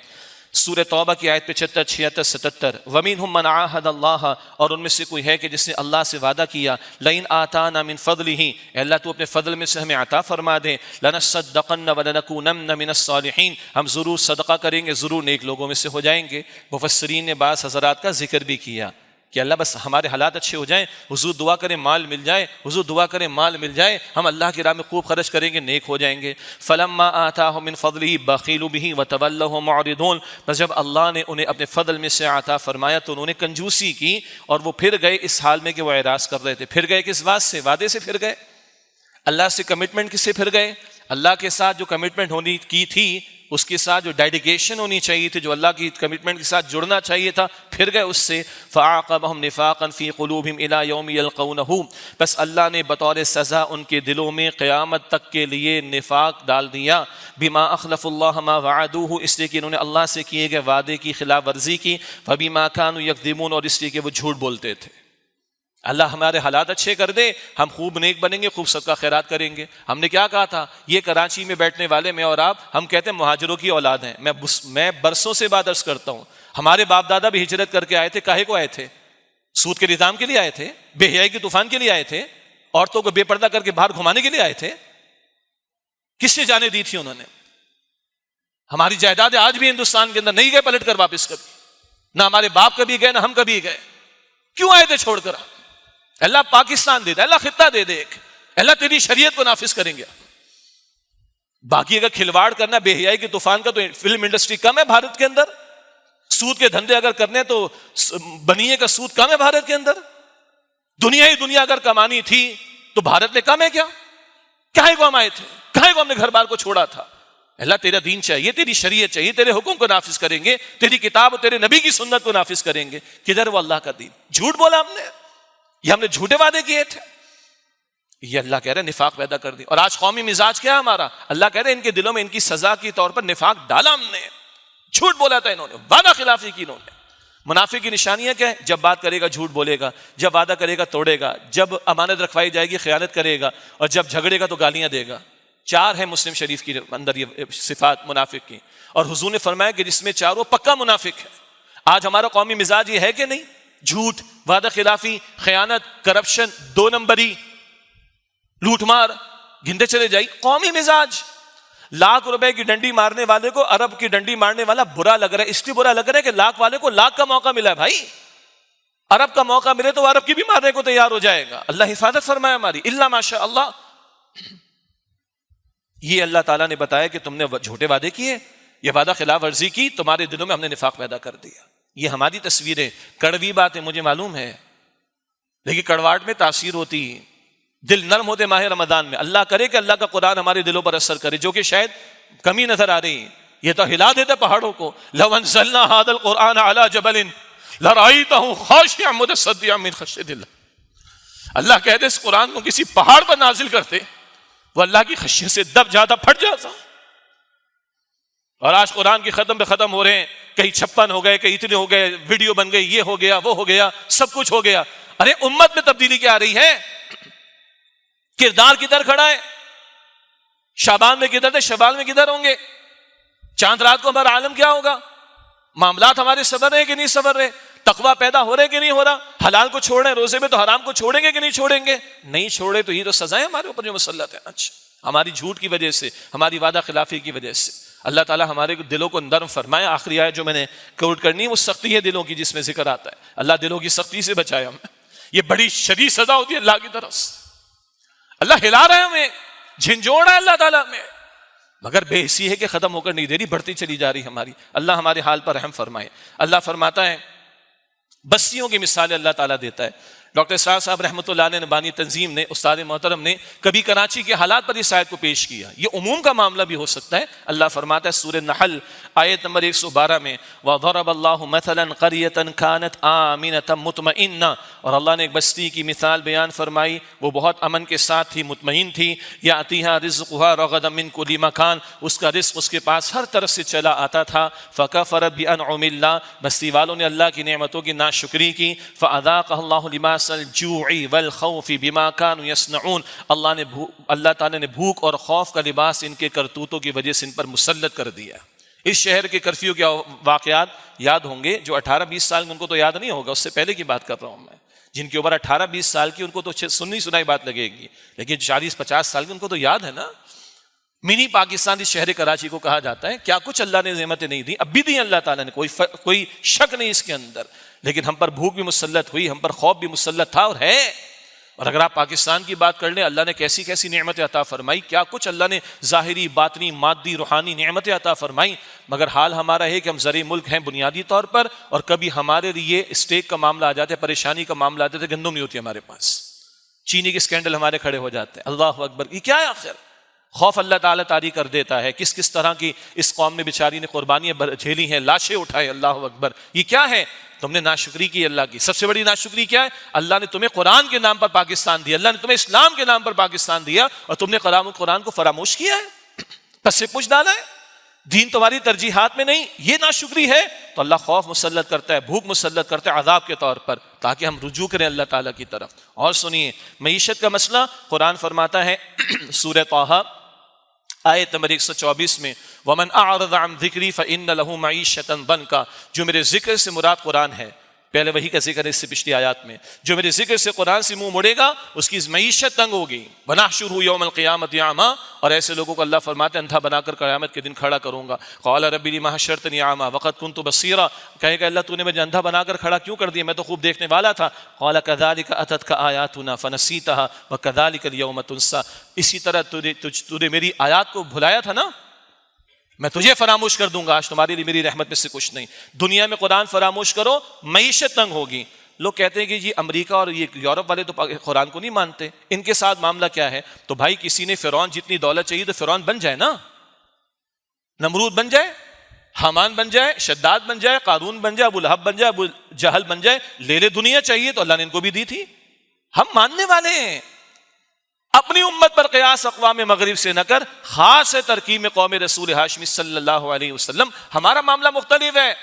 سورہ توبہ کی آیت 75، 76، 77، وَمِنْهُمْ مَنْ عَاهَدَ اللَّهَ، اور ان میں سے کوئی ہے کہ جس نے اللہ سے وعدہ کیا، لَإِنْ آتَانَا مِنْ فَضْلِهِ، اے اللہ تو اپنے فضل میں سے ہمیں عطا فرما دے، لَنَصَّدَّقَنَّ وَلَنَكُونَنَّ مِنَ الصَّالِحِينَ، ہم ضرور صدقہ کریں گے، ضرور نیک لوگوں میں سے ہو جائیں گے۔ مفسرین نے بعض حضرات کا ذکر بھی کیا کہ اللہ بس ہمارے حالات اچھے ہو جائیں، حضور دعا کریں مال مل جائے، حضور دعا کریں مال مل جائے، ہم اللہ کی راہ میں خوب خرچ کریں گے، نیک ہو جائیں گے۔ فَلَمَّا آتَاهُم مِّن فَضْلِهِ بَخِلُوا بِهِ وَتَوَلَّوْا وَهُمْ مُعْرِضُونَ، بس جب اللہ نے انہیں اپنے فضل میں سے عطا فرمایا تو انہوں نے کنجوسی کی اور وہ پھر گئے اس حال میں کہ وہ اعراض کر رہے تھے۔ پھر گئے کس بات سے؟ وعدے سے پھر گئے، اللہ سے کمٹمنٹ کس سے پھر گئے؟ اللہ کے ساتھ جو کمٹمنٹ ہونی کی تھی، اس کے ساتھ جو ڈیڈیکیشن ہونی چاہیے تھی، جو اللہ کی کمٹمنٹ کے ساتھ جڑنا چاہیے تھا، پھر گئے اس سے۔ فَعَاقَبَهُمْ نِفَاقًا فِي قُلُوبِهِمْ إِلَى يَوْمِ يَلْقَوْنَهُ، بس اللہ نے بطور سزا ان کے دلوں میں قیامت تک کے لیے نفاق ڈال دیا۔ بِمَا أَخْلَفُوا اللَّهَ مَا وَعَدُوهُ، اس لیے کہ انہوں نے اللہ سے کیے گئے وعدے کی خلاف ورزی کی۔ فَبِمَا كَانُوا يَكْذِبُونَ، اور اس لیے کہ وہ جھوٹ بولتے تھے۔ اللہ ہمارے حالات اچھے کر دے، ہم خوب نیک بنیں گے، خوب صدقہ خیرات کریں گے۔ ہم نے کیا کہا تھا؟ یہ کراچی میں بیٹھنے والے میں اور آپ، ہم کہتے ہیں مہاجروں کی اولاد ہیں۔ میں برسوں سے بات عرض کرتا ہوں، ہمارے باپ دادا بھی ہجرت کر کے آئے تھے۔ کاہے کو آئے تھے؟ سود کے نظام کے لیے آئے تھے، بے حیائی کے طوفان کے لیے آئے تھے، عورتوں کو بے پردہ کر کے باہر گھمانے کے لیے آئے تھے۔ کس سے جانے دی تھی انہوں نے؟ ہماری جائیدادیں آج بھی ہندوستان کے اندر نہیں گئے پلٹ کر واپس کبھی، نہ ہمارے باپ کبھی گئے، نہ ہم کبھی گئے۔ کیوں آئے تھے چھوڑ کر؟ اللہ پاکستان دے دے، اللہ خطہ دے دے ایک، اللہ تیری شریعت کو نافذ کریں گے۔ باقی اگر کھلواڑ کرنا بے حیائی کے طوفان کا، تو فلم انڈسٹری کم ہے بھارت کے اندر؟ سود کے دھندے اگر کرنے تو بنیے کا سود کم ہے بھارت کے اندر؟ دنیا ہی دنیا اگر کمانی تھی تو بھارت میں کم ہے کیا؟ کہے کو ہم آئے تھے؟ کہے کو ہم نے گھر بار کو چھوڑا تھا؟ اللہ تیرا دین چاہیے، تیری شریعت چاہیے، تیرے حکم کو نافذ کریں گے، تیری کتاب اور تیرے نبی کی سنت کو نافذ کریں گے۔ کدھر وہ اللہ کا دین؟ جھوٹ بولا ہم نے، یہ ہم نے جھوٹے وعدے کیے تھے۔ یہ اللہ کہہ رہے ہیں نفاق پیدا کر دی۔ اور آج قومی مزاج کیا ہے ہمارا؟ اللہ کہہ رہے ہیں ان کے دلوں میں ان کی سزا کے طور پر نفاق ڈالا ہم نے، جھوٹ بولا تھا انہوں نے، وعدہ خلافی کی انہوں نے۔ منافق کی نشانیاں کیا ہے؟ جب بات کرے گا جھوٹ بولے گا، جب وعدہ کرے گا توڑے گا، جب امانت رکھوائی جائے گی خیانت کرے گا، اور جب جھگڑے گا تو گالیاں دے گا۔ 4 ہے مسلم شریف کے اندر یہ صفات منافق کی، اور حضور نے فرمایا کہ جس میں 4 وہ پکا منافق ہے۔ آج ہمارا قومی مزاج یہ ہے کہ نہیں؟ جھوٹ، وعدہ خلافی، خیانت، کرپشن، 2 نمبری، لوٹ مار، گنتے چلے جائی۔ قومی مزاج۔ لاکھ روپے کی ڈنڈی مارنے والے کو ارب کی ڈنڈی مارنے والا برا لگ رہا ہے، اس لیے برا لگ رہا ہے کہ لاکھ والے کو لاکھ کا موقع ملا ہے۔ بھائی ارب کا موقع ملے تو ارب کی بھی مارنے کو تیار ہو جائے گا۔ اللہ حفاظت فرمائے ہماری، الا ماشاء اللہ۔ یہ اللہ تعالیٰ نے بتایا کہ تم نے جھوٹے وعدے کیے، یہ وعدہ خلاف ورزی کی، تمہارے دلوں میں ہم نے نفاق پیدا کر دیا۔ یہ ہماری تصویریں، کڑوی باتیں مجھے معلوم ہے، لیکن کڑواہٹ میں تاثیر ہوتی، دل نرم ہوتے ماہ رمضان میں۔ اللہ کرے کہ اللہ کا قرآن ہمارے دلوں پر اثر کرے، جو کہ شاید کمی نظر آ رہی ہے۔ یہ تو ہلا دیتے پہاڑوں کو۔ لو انزلنا هذا القرآن على جبل لرأيته خاشعا متصدعا من خشیۃ اللہ۔ اللہ کہتے اس قرآن کو کسی پہاڑ پر نازل کرتے، وہ اللہ کی خشیت سے دب جاتا، پھٹ جاتا۔ اور آج قرآن کی ختم پہ ختم ہو رہے ہیں، کہیں 56 ہو گئے، کہیں اتنے ہو گئے، ویڈیو بن گئی، یہ ہو گیا، وہ ہو گیا، سب کچھ ہو گیا۔ ارے امت میں تبدیلی کیا آ رہی ہے؟ کردار کدھر کھڑا ہے؟ شعبان میں کدھر تھے؟ شوال میں کدھر ہوں گے؟ چاند رات کو ہمارا عالم کیا ہوگا؟ معاملات ہمارے صبر رہے کہ نہیں صبر رہے؟ تقویٰ پیدا ہو رہے کہ نہیں ہو رہا؟ حلال کو چھوڑ رہے ہیں روزے میں، تو حرام کو چھوڑیں گے کہ نہیں چھوڑیں گے؟ نہیں چھوڑے تو یہ تو سزائیں ہمارے اوپر جو مسلط ہے۔ اچھا، ہماری جھوٹ کی وجہ سے، ہماری وعدہ خلافی کی وجہ سے۔ اللہ تعالیٰ ہمارے دلوں کو نرم فرمائے. آخری آیت جو میں نے کوٹ کرنی ہے وہ سختی ہے دلوں کی جس میں ذکر آتا ہے. اللہ دلوں کی سختی سے بچائے ہمیں. یہ بڑی شدید سزا ہوتی ہے اللہ کی طرف سے. اللہ ہلا رہا ہے ہمیں, جھنجھوڑ رہا ہے اللہ تعالیٰ ہمیں, مگر بے حسی ہے کہ ختم ہو کر نہیں دے رہی, بڑھتی چلی جا رہی ہماری. اللہ ہمارے حال پر رحم فرمائے. اللہ فرماتا ہے بستیوں کی مثال اللہ تعالیٰ دیتا ہے. ڈاکٹر اسرار صاحب رحمۃ اللہ علیہ بانی تنظیم نے, استاد محترم نے کبھی کراچی کے حالات پر اس آیت کو پیش کیا. یہ عموم کا معاملہ بھی ہو سکتا ہے. اللہ فرماتا ہے سورہ نحل آیت نمبر 112 میں وَضَرَبَ اللَّهُ مَثَلًا قَرْيَةً كَانَتْ آمِنَةً مُطْمَئِنَّةً, اور اللہ نے ایک بستی کی مثال بیان فرمائی, وہ بہت امن کے ساتھ تھی, مطمئن تھی. یَأْتِیہا رِزْقُهَا رَغَدًا مِنْ كُلِّ مَکَان, اس کا رزق اس کے پاس ہر طرف سے چلا آتا تھا. فَكَفَرَتْ بِأَنْعُمِ اللَّهِ, بستی والوں نے اللہ کی نعمتوں کی ناشکری کی. فَأَذَاقَهَا اللَّهُ لِبَاسَ الْجُوعِ وَالْخَوْفِ بِمَا كَانُوا يَصْنَعُونَ, اللہ تعالیٰ نے بھوک اور خوف کا لباس ان کے کرتوتوں کی وجہ سے ان پر مسلط کر دیا. اس شہر کے کرفیو کے واقعات یاد ہوں گے, جو 18-20 سال کے ان کو تو یاد نہیں ہوگا, اس سے پہلے کی بات کر رہا ہوں میں. جن کی عمر 18-20 سال کی ان کو تو سنی سنائی بات لگے گی, لیکن 40-50 سال کی ان کو تو یاد ہے نا. منی پاکستان اس شہر کراچی کو کہا جاتا ہے. کیا کچھ اللہ نے نعمتیں نہیں دی, اب بھی دی اللہ تعالیٰ نے, کوئی شک نہیں اس کے اندر. لیکن ہم پر بھوک بھی مسلط ہوئی, ہم پر خوف بھی مسلط تھا اور ہے. اور اگر آپ پاکستان کی بات کر لیں, اللہ نے کیسی کیسی نعمتیں عطا فرمائی, کیا کچھ اللہ نے ظاہری, باطنی, مادی, روحانی نعمتیں عطا فرمائی. مگر حال ہمارا ہے کہ ہم زرعی ملک ہیں بنیادی طور پر, اور کبھی ہمارے لیے اسٹیک کا معاملہ آ جاتا ہے, پریشانی کا معاملہ آ جاتا ہے, گندم نہیں ہوتی ہمارے پاس, چینی کے اسکینڈل ہمارے کھڑے ہو جاتے ہیں. اللہ اکبر, یہ کیا ہے آخر؟ خوف اللہ تعالیٰ طاری کر دیتا ہے. کس کس طرح کی اس قوم نے بیچاری نے قربانیاں جھیلی ہیں, لاشیں اٹھائے. اللہ اکبر, یہ کیا ہے؟ تم نے ناشکری کی اللہ کی. سب سے بڑی ناشکری کیا ہے؟ اللہ نے تمہیں قرآن کے نام پر پاکستان دیا, اللہ نے تمہیں اسلام کے نام پر پاکستان دیا, اور تم نے قرآن کو فراموش کیا ہے, پس سے پوچھ ڈالا ہے. دین تمہاری ترجیحات میں نہیں, یہ ناشکری ہے. تو اللہ خوف مسلط کرتا ہے, بھوک مسلط کرتا ہے عذاب کے طور پر, تاکہ ہم رجوع کریں اللہ تعالیٰ کی طرف. اور سنیے معیشت کا مسئلہ, قرآن فرماتا ہے سورہ طٰہٰ آیت نمبر 124 میں وَمَنْ أَعْرَضَ عَنْ ذِكْرِي فَإِنَّ لَهُ مَعِيشَةً ضَنْكًا, جو میرے ذکر سے مراد قرآن ہے. پہلے وہی کا ذکر ہے اس سے پچھلی آیات میں. جو میرے ذکر سے قرآن سے منہ مڑے گا اس کی معیشت تنگ ہوگی. وَنَحْشُرُهُ يَوْمَ الْقِيَامَةِ أَعْمَىٰ, اور ایسے لوگوں کو اللہ فرماتے ہیں اندھا بنا کر قیامت کے دن کھڑا کروں گا. قَالَ رَبِّ لِمَ حَشَرْتَنِي أَعْمَىٰ وَقَدْ كُنتُ بَصِيرًا, کہے گا اللہ تو نے مجھے اندھا بنا کر کھڑا کیوں کر دیا, میں تو خوب دیکھنے والا تھا. قَالَ كَذَٰلِكَ أَتَتْكَ آيَاتُنَا فَنَسِيتَهَا وَكَذَٰلِكَ الْيَوْمَ تُنسَىٰ, اسی طرح تو نے میری آیات کو بھلایا تھا نا, میں تجھے فراموش کر دوں گا, آج تمہارے لیے میری رحمت میں سے کچھ نہیں. دنیا میں قرآن فراموش کرو, معیشت تنگ ہوگی. لوگ کہتے ہیں کہ یہ امریکہ اور یہ یورپ والے تو قرآن کو نہیں مانتے, ان کے ساتھ معاملہ کیا ہے؟ تو بھائی کسی نے فرعون جتنی دولت چاہیے تو فرعون بن جائے نا, نمرود بن جائے, حامان بن جائے, شداد بن جائے, قارون بن جائے, ابو لہب بن جائے, ابو جہل بن جائے, لے دنیا چاہیے تو اللہ نے ان کو بھی دی تھی. ہم ماننے والے ہیں. اپنی امت پر قیاس اقوام مغرب سے نہ کر, خاص ہے ترکیب میں قوم رسول ہاشمی صلی اللہ علیہ وسلم. ہمارا معاملہ مختلف ہے.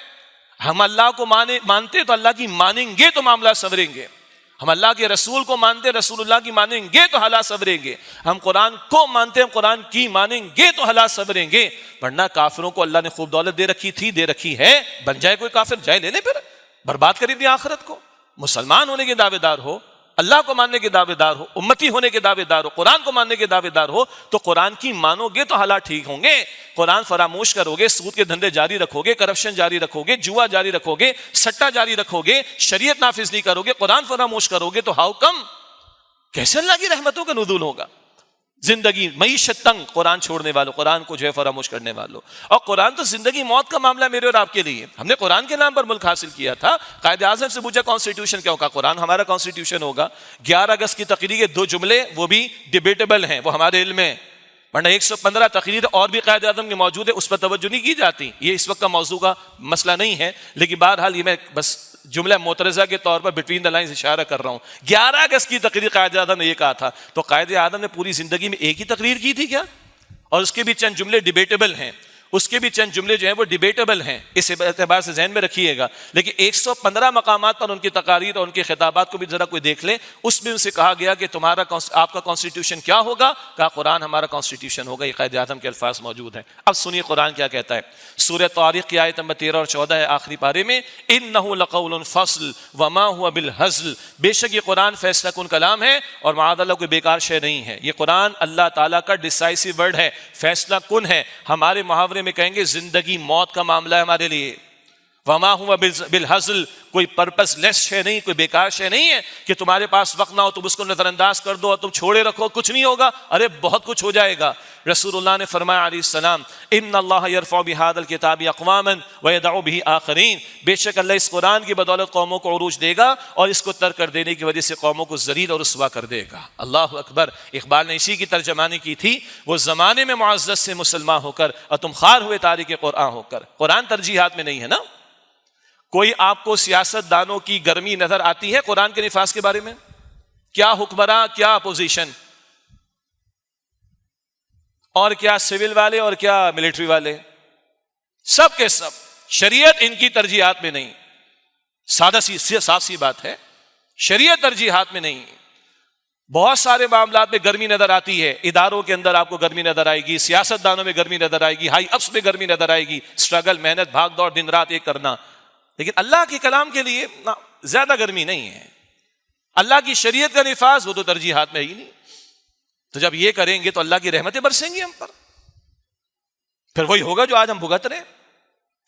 ہم اللہ کو مانتے تو اللہ کی مانیں گے تو معاملہ سنوریں گے. ہم اللہ کے رسول کو مانتے, رسول اللہ کی مانیں گے تو حالات سنوریں گے. ہم قرآن کو مانتے, ہم قرآن کی مانیں گے تو حالات سنوریں گے. ورنہ کافروں کو اللہ نے خوب دولت دے رکھی تھی, دے رکھی ہے, بن جائے کوئی کافر, جائے لے لے, پھر برباد کر دی آخرت کو. مسلمان ہونے کے دعوے دار ہو, اللہ کو ماننے کے دعوے دار ہو, امتی ہونے کے دعوے دار ہو, قرآن کو ماننے کے دعوے دار ہو, تو قرآن کی مانو گے تو حالات ٹھیک ہوں گے. قرآن فراموش کرو گے, سود کے دھندے جاری رکھو گے, کرپشن جاری رکھو گے, جوا جاری رکھو گے, سٹا جاری رکھو گے, شریعت نافذ نہیں کرو گے, قرآن فراموش کرو گے, تو ہاؤ کم, کیسے اللہ کی رحمتوں کا نزول ہوگا؟ زندگی معیشت تنگ قرآن چھوڑنے والوں, قرآن کو جو ہے فراموش کرنے والوں. اور قرآن تو زندگی موت کا معاملہ میرے اور آپ کے لیے. ہم نے قرآن کے نام پر ملک حاصل کیا تھا. قائد اعظم سے پوچھا کانسٹیٹیوشن کیا ہوگا, قرآن ہمارا کانسٹیٹیوشن ہوگا. 11 اگست کی تقریر کے 2 جملے وہ بھی ڈیبیٹیبل ہیں, وہ ہمارے علم میں, ورنہ 115 تقریر اور بھی قائد اعظم کے موجود ہے, اس پر توجہ نہیں کی جاتی. یہ اس وقت کا موضوع کا مسئلہ نہیں ہے, لیکن بہرحال یہ میں بس جملہ معترضہ کے طور پر بٹوین دا لائنز اشارہ کر رہا ہوں. 11 اگست کی تقریر قائد اعظم نے یہ کہا تھا. تو قائد اعظم نے پوری زندگی میں ایک ہی تقریر کی تھی کیا؟ اور اس کے بھی چند جملے ڈیبیٹیبل ہیں, اس کے بھی چند جملے جو ہیں وہ ڈیبیٹیبل ہیں, اس اعتبار سے ذہن میں رکھیے گا. لیکن 115 مقامات پر ان کی تقاریر اور ان کے خطابات کو بھی ذرا کوئی دیکھ لیں. اس میں ان سے کہا گیا کہ آپ کا کانسٹیٹیوشن کیا ہوگا؟ کہا قرآن ہمارا کانسٹیٹیوشن ہوگا. یہ قائد اعظم کے الفاظ موجود ہیں. اب سنیے قرآن کیا کہتا ہے. سورہ طارق کی آیت نمبر 13 اور 14 ہے آخری پارے میں, انہ لقول فصل وما هو بالهزل, بے شک یہ قرآن فیصلہ کن کلام ہے اور معاذ اللہ کوئی بیکار شے نہیں ہے. یہ قرآن اللہ تعالیٰ کا ڈیسائسو ورڈ ہے, فیصلہ کن ہے. ہمارے محاورے میں کہیں گے زندگی موت کا معاملہ ہے ہمارے لیے. وما ہوا بالہزل، کوئی پرپس لیس شے نہیں، کوئی بیکار شے نہیں ہے کہ تمہارے پاس وقت نہ ہو تم اس کو نظر انداز کر دو اور تم چھوڑے رکھو کچھ نہیں ہوگا. ارے بہت کچھ ہو جائے گا. رسول اللہ نے فرمایا علیہ السلام ان اللہ یرفع بہذا الکتاب اقواما ویدع بہ آخرین، بے شک اللہ اس قرآن کی بدولت قوموں کو عروج دے گا اور اس کو ترک کر دینے کی وجہ سے قوموں کو ذلیل اور رسوا کر دے گا. اللہ اکبر. اقبال نے اسی کی ترجمانی کی تھی، وہ زمانے میں معزز سے مسلمان ہو کر اور تم خوار ہوئے تارک قرآن ہو کر. قرآن ترجیحات میں نہیں ہے نا. کوئی آپ کو سیاست دانوں کی گرمی نظر آتی ہے قرآن کے نفاذ کے بارے میں؟ کیا حکمراں، کیا اپوزیشن، اور کیا سول والے اور کیا ملٹری والے، سب کے سب شریعت ان کی ترجیحات میں نہیں. صاف سی بات ہے، شریعت ترجیحات میں نہیں. بہت سارے معاملات میں گرمی نظر آتی ہے. اداروں کے اندر آپ کو گرمی نظر آئے گی، سیاست دانوں میں گرمی نظر آئے گی، ہائی اپس میں گرمی نظر آئے گی، اسٹرگل، محنت، بھاگ دوڑ، دن رات ایک کرنا. لیکن اللہ کے کلام کے لیے زیادہ گرمی نہیں ہے. اللہ کی شریعت کا نفاذ وہ تو ترجیحات میں ہی نہیں. تو جب یہ کریں گے تو اللہ کی رحمتیں برسیں گی ہم پر، پھر وہی ہوگا جو آج ہم بھگت رہے.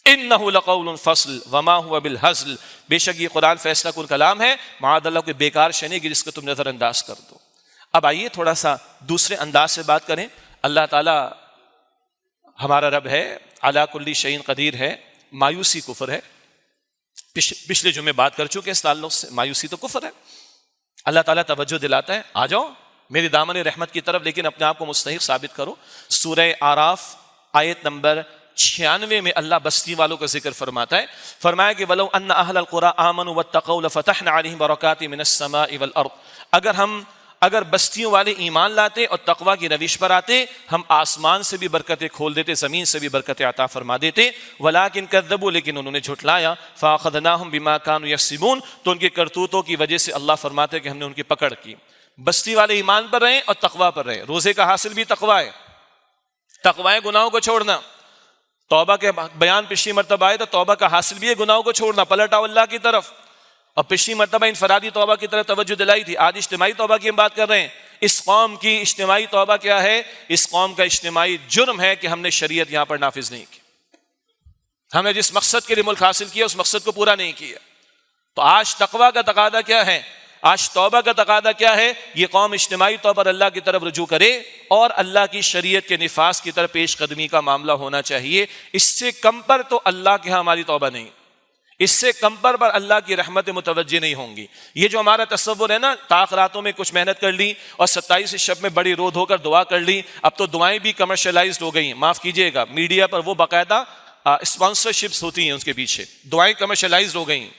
انہ لقول فصل وما هو بالهزل، بے شک یہ قرآن فیصلہ کن کلام ہے، معاذ اللہ کوئی بیکار شے نہیں کہ جس کو تم نظر انداز کر دو. اب آئیے تھوڑا سا دوسرے انداز سے بات کریں. اللہ تعالی ہمارا رب ہے، علی کل شیء قدیر ہے. مایوسی کفر ہے. پچھلے جمعے بات کر چکے اس تعلق سے. مایوسی تو کفر ہے. اللہ تعالیٰ توجہ دلاتا ہے، آ جاؤ میری دامن رحمت کی طرف، لیکن اپنے آپ کو مستحق ثابت کرو. سورہ آراف آیت نمبر 96 میں اللہ بستی والوں کا ذکر فرماتا ہے. فرمایا کہ وَلَوْ أَنَّ أَهْلَ الْقُرَىٰ آمَنُوا وَاتَّقَوْا لَفَتَحْنَا عَلَيْهِمْ بَرَكَاتٍ مِّنَ السَّمَاءِ وَالْأَرْضِ، اگر بستیوں والے ایمان لاتے اور تقویٰ کی روش پر آتے، ہم آسمان سے بھی برکتیں کھول دیتے، زمین سے بھی برکتیں عطا فرما دیتے. وَلَٰكِن كَذَّبُوا، لیکن انہوں نے جھٹلایا. فَأَخَذْنَاهُمْ بِمَا كَانُوا يَكْسِبُونَ، تو ان کے کرتوتوں کی وجہ سے اللہ فرماتے کہ ہم نے ان کی پکڑ کی. بستی والے ایمان پر رہیں اور تقویٰ پر رہیں. روزے کا حاصل بھی تقویٰ ہے. تقویٰ ہے گناہوں کو چھوڑنا. توبہ کے بیان پچھلی مرتبہ آئے تو توبہ کا حاصل بھی ہے گناہوں کو چھوڑنا، پلٹ آؤ اللہ کی طرف. اور پچھلی مرتبہ انفرادی توبہ کی طرف توجہ دلائی تھی. آج اجتماعی توبہ کی ہم بات کر رہے ہیں. اس قوم کی اجتماعی توبہ کیا ہے؟ اس قوم کا اجتماعی جرم ہے کہ ہم نے شریعت یہاں پر نافذ نہیں کی. ہم نے جس مقصد کے لیے ملک حاصل کیا اس مقصد کو پورا نہیں کیا. تو آج تقویٰ کا تقاضا کیا ہے؟ آج توبہ کا تقاضا کیا ہے؟ یہ قوم اجتماعی طور پر اللہ کی طرف رجوع کرے اور اللہ کی شریعت کے نفاذ کی طرف پیش قدمی کا معاملہ ہونا چاہیے. اس سے کم پر تو اللہ کے ہاں ہماری توبہ نہیں. اس سے کم پر اللہ کی رحمت متوجہ نہیں ہوں گی. یہ جو ہمارا تصور ہے نا، تاخراتوں میں کچھ محنت کر لی اور 27 شب میں بڑی رو دھو کر دعا کر لی. اب تو دعائیں بھی کمرشلائزڈ ہو گئی ہیں. معاف کیجئے گا، میڈیا پر وہ باقاعدہ اسپانسرشپس ہوتی ہیں، اس کے پیچھے دعائیں کمرشلائزڈ ہو گئی ہیں.